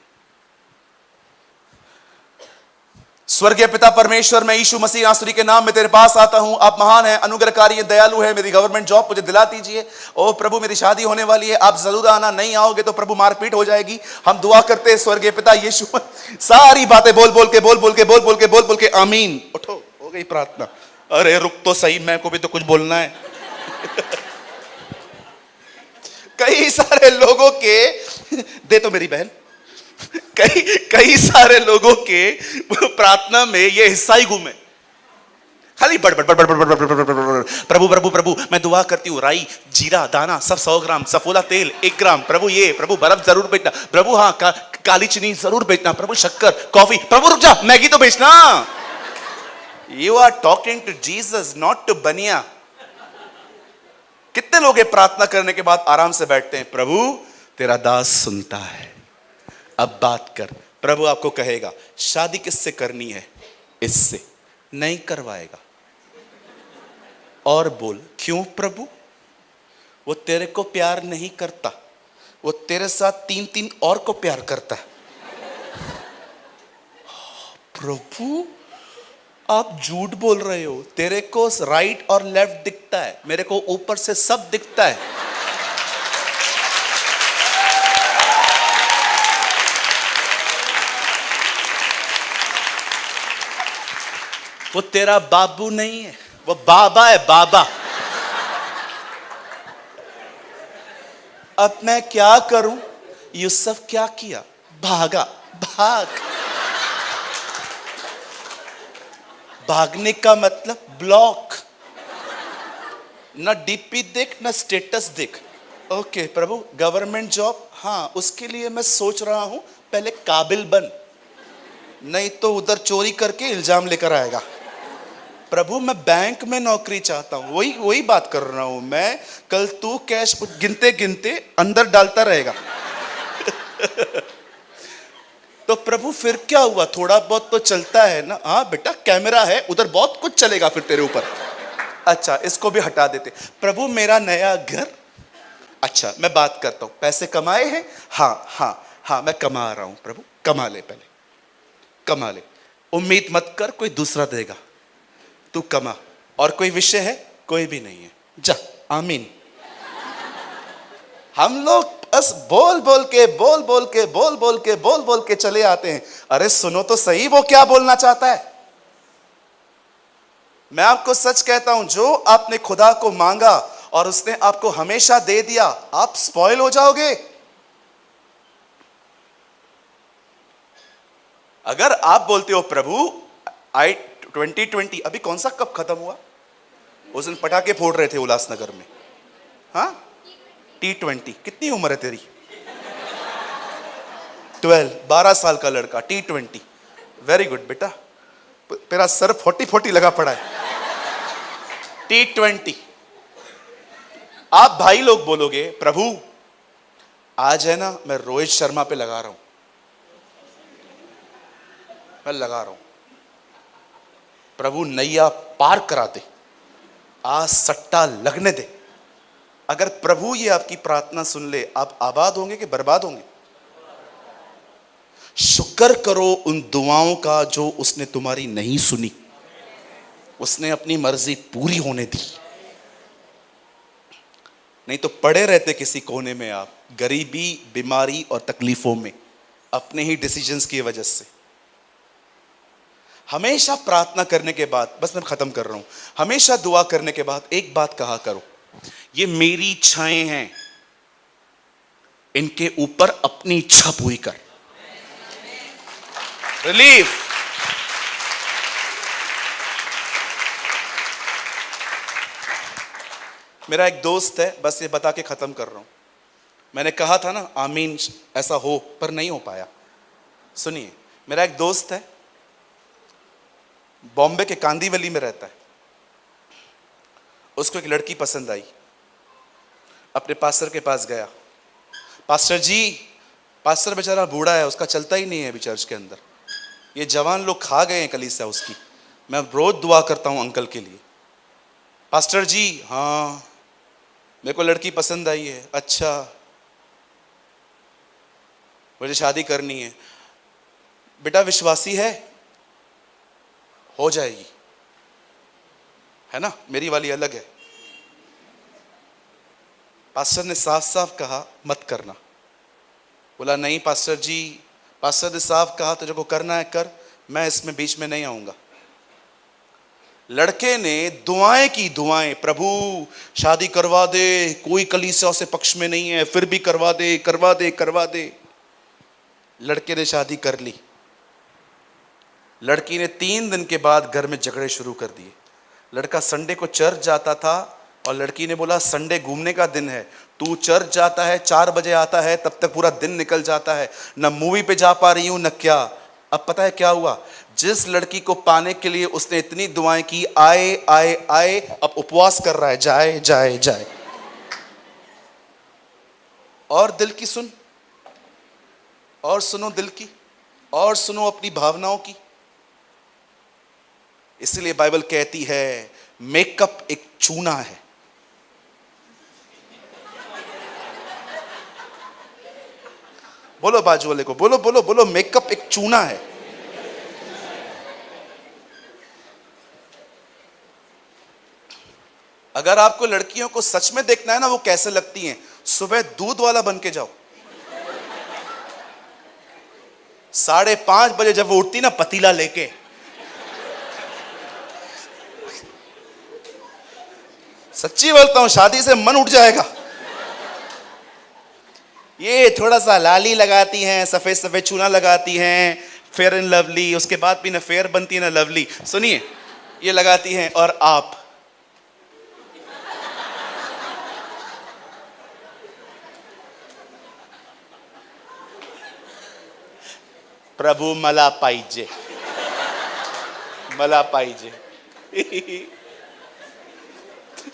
स्वर्गीय पिता परमेश्वर, मैं यीशु मसीह नासरी के नाम में तेरे पास आता हूं। आप महान हैं, अनुग्रहकारी हैं, दयालु हैं। मेरी गवर्नमेंट जॉब मुझे दिला दीजिए। ओ प्रभु, मेरी शादी होने वाली है, आप जरूर आना। नहीं आओगे तो प्रभु मारपीट हो जाएगी। हम दुआ करते हैं स्वर्गीय पिता यीशु। सारी बातें बोल बोल के आमीन। उठो, हो गई प्रार्थना। अरे रुक तो सही, मैं को भी तो कुछ बोलना है। कई सारे लोगों के, दे तो मेरी बहन, कई सारे लोगों के प्रार्थना में ये हिस्सा ही गुम है। खाली बड़ प्रभु प्रभु प्रभु मैं दुआ करती हूँ, राई जीरा दाना सब 100 ग्राम, सफोला तेल 1 ग्राम, प्रभु ये, प्रभु बर्फ जरूर बेचना, प्रभु हाँ काली चीनी जरूर बेचना, प्रभु शक्कर कॉफी, प्रभु रुक जा मैगी तो बेचना। You are talking to Jesus, not to Bania. कितने लोग प्रार्थना करने के बाद आराम से बैठते हैं, प्रभु तेरा दास सुनता है, अब बात कर। प्रभु आपको कहेगा शादी किससे करनी है? इससे। नहीं करवाएगा। और बोल, क्यों प्रभु? वो तेरे को प्यार नहीं करता, वो तेरे साथ 3 और को प्यार करता है। प्रभु आप झूठ बोल रहे हो, तेरे को राइट और लेफ्ट दिखता है, मेरे को ऊपर से सब दिखता है। वो तेरा बाबू नहीं है, वो बाबा है, बाबा। अब मैं क्या करूं? यूसुफ क्या किया? भागा। भागने का मतलब ब्लॉक, ना डीपी देख ना स्टेटस देख। ओके प्रभु, गवर्नमेंट जॉब, हाँ उसके लिए मैं सोच रहा हूं, पहले काबिल बन, नहीं तो उधर चोरी करके इल्जाम लेकर आएगा। प्रभु मैं बैंक में नौकरी चाहता हूं, वही बात कर रहा हूं मैं। कल तू कैश गिनते गिनते अंदर डालता रहेगा। तो प्रभु फिर क्या हुआ? थोड़ा बहुत तो चलता है ना। हाँ बेटा कैमरा है, उधर बहुत कुछ चलेगा फिर तेरे ऊपर। अच्छा इसको भी हटा देते। प्रभु मेरा नया घर, अच्छा मैं बात करता हूं, पैसे कमाए हैं? हाँ मैं कमा रहा हूं। प्रभु कमा ले, पहले कमा ले, उम्मीद मत कर कोई दूसरा देगा, तू कमा। और कोई विषय है? कोई भी नहीं है, जा आमीन। हम लोग बस बोल बोल के चले आते हैं। अरे सुनो तो सही, वो क्या बोलना चाहता है। मैं आपको सच कहता हूं, जो आपने खुदा को मांगा और उसने आपको हमेशा दे दिया, आप स्पॉइल हो जाओगे। अगर आप बोलते हो प्रभु आई 2020 अभी कौन सा कब खत्म हुआ? उस दिन पटाखे फोड़ रहे थे उल्लासनगर में। हाँ, T20। कितनी उम्र है तेरी? 12 साल का लड़का, T20। वेरी गुड बेटा, तेरा सर 40 लगा पड़ा है। T20। आप भाई लोग बोलोगे प्रभु आज है ना, मैं रोहित शर्मा पे लगा रहा हूं, मैं लगा रहा हूं, प्रभु नैया पार करा दे, आज सट्टा लगने दे। अगर प्रभु ये आपकी प्रार्थना सुन ले, आप आबाद होंगे कि बर्बाद होंगे? शुक्र करो उन दुआओं का जो उसने तुम्हारी नहीं सुनी, उसने अपनी मर्जी पूरी होने दी। नहीं तो पड़े रहते किसी कोने में आप, गरीबी, बीमारी और तकलीफों में, अपने ही डिसीजंस की वजह से। हमेशा प्रार्थना करने के बाद, बस मैं खत्म कर रहा हूं, हमेशा दुआ करने के बाद एक बात कहा करो, ये मेरी इच्छाएं हैं, इनके ऊपर अपनी इच्छा पूरी कर। रिलीफ। मेरा एक दोस्त है, बस ये बता के खत्म कर रहा हूं, मैंने कहा था ना आमीन ऐसा हो, पर नहीं हो पाया। सुनिए, मेरा एक दोस्त है, बॉम्बे के कांदीवली में रहता है। उसको एक लड़की पसंद आई, अपने पास्टर के पास गया, पास्टर जी, पास्टर बेचारा बूढ़ा है, उसका चलता ही नहीं है अभी चर्च के अंदर, ये जवान लोग खा गए हैं कलीसिया उसकी, मैं रोज दुआ करता हूं अंकल के लिए। पास्टर जी, हाँ मेरे को लड़की पसंद आई है। अच्छा, मुझे शादी करनी है। बेटा विश्वासी है? हो जाएगी, है ना, मेरी वाली अलग है। पास्टर ने साफ साफ कहा मत करना। बोला नहीं पास्टर जी, पास्टर ने साफ कहा तुझे को करना है कर, मैं इसमें बीच में नहीं आऊंगा। लड़के ने दुआएं की, दुआएं, प्रभु शादी करवा दे, कोई कलीसिया से पक्ष में नहीं है, फिर भी करवा दे करवा दे करवा दे। लड़के ने शादी कर ली। लड़की ने 3 दिन के बाद घर में झगड़े शुरू कर दिए। लड़का संडे को चर्च जाता था और लड़की ने बोला संडे घूमने का दिन है, तू चर्च जाता है 4 बजे आता है, तब तक पूरा दिन निकल जाता है, न मूवी पे जा पा रही हूं न क्या। अब पता है क्या हुआ, जिस लड़की को पाने के लिए उसने इतनी दुआएं की, आए आए आए, अब उपवास कर रहा है, जाए जाए जाए। और दिल की सुन, और सुनो दिल की, और सुनो अपनी भावनाओं की। इसलिए बाइबल कहती है मेकअप एक चूना है। बोलो बाजू वाले को, बोलो बोलो बोलो, मेकअप एक चूना है। अगर आपको लड़कियों को सच में देखना है ना वो कैसे लगती हैं, सुबह दूध वाला बन के जाओ। 5:30 बजे जब वो उठती ना पतीला लेके, सच्ची बोलता हूं शादी से मन उठ जाएगा। ये थोड़ा सा लाली लगाती हैं, सफेद सफेद चूना लगाती हैं, फेयर एंड लवली, उसके बाद भी ना फेयर बनती है ना लवली। सुनिए, ये लगाती हैं और आप प्रभु मला पाहिजे, मला पाहिजे।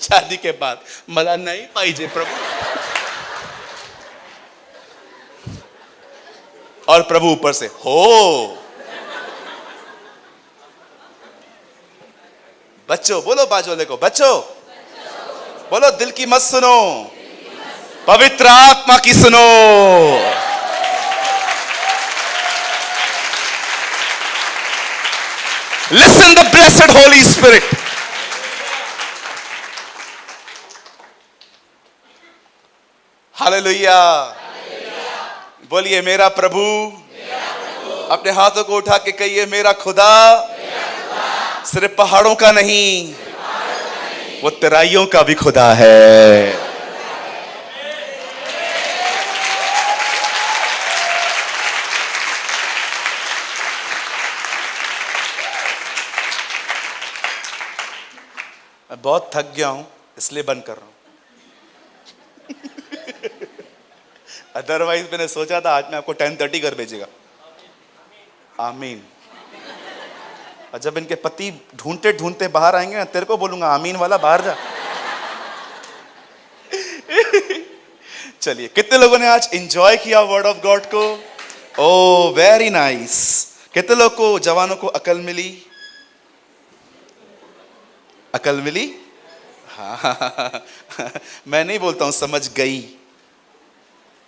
शादी के बाद मला नहीं पाहिजे प्रभु, और प्रभु ऊपर से हो। बच्चों बोलो बाजू वाले को, बच्चों बोलो दिल की मत सुनो, पवित्र आत्मा की सुनो। Listen the blessed Holy Spirit. Hallelujah. बोलिए मेरा प्रभु, अपने हाथों को उठा के कहिए मेरा खुदा सिर्फ पहाड़ों का नहीं, वो तराइयों का भी खुदा है। बहुत थक गया हूं इसलिए बंद कर रहा हूं। अदरवाइज मैंने सोचा था आज मैं आपको 10:30 घर भेजेगा। आमीन। और जब इनके पति ढूंढते ढूंढते बाहर आएंगे ना, तेरे को बोलूंगा आमीन वाला बाहर जा। चलिए, कितने लोगों ने आज एंजॉय किया वर्ड ऑफ गॉड को? ओ वेरी नाइस। कितने लोग को, जवानों को अकल मिली? अकल मिली? हाँ। मैं नहीं बोलता हूं समझ गई,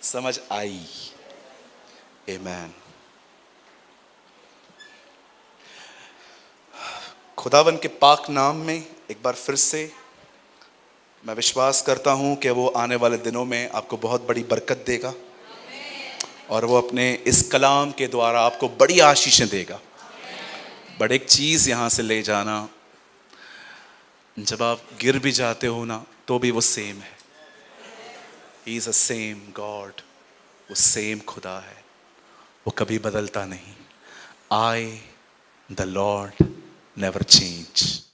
समझ आई। आमीन। खुदावन के पाक नाम में एक बार फिर से मैं विश्वास करता हूं कि वो आने वाले दिनों में आपको बहुत बड़ी बरकत देगा और वो अपने इस कलाम के द्वारा आपको बड़ी आशीषें देगा। बट एक चीज़ यहाँ से ले जाना, जब आप गिर भी जाते हो ना तो भी वो सेम है। He is a same God. वो सेम खुदा है, वो कभी बदलता नहीं। I the Lord never change.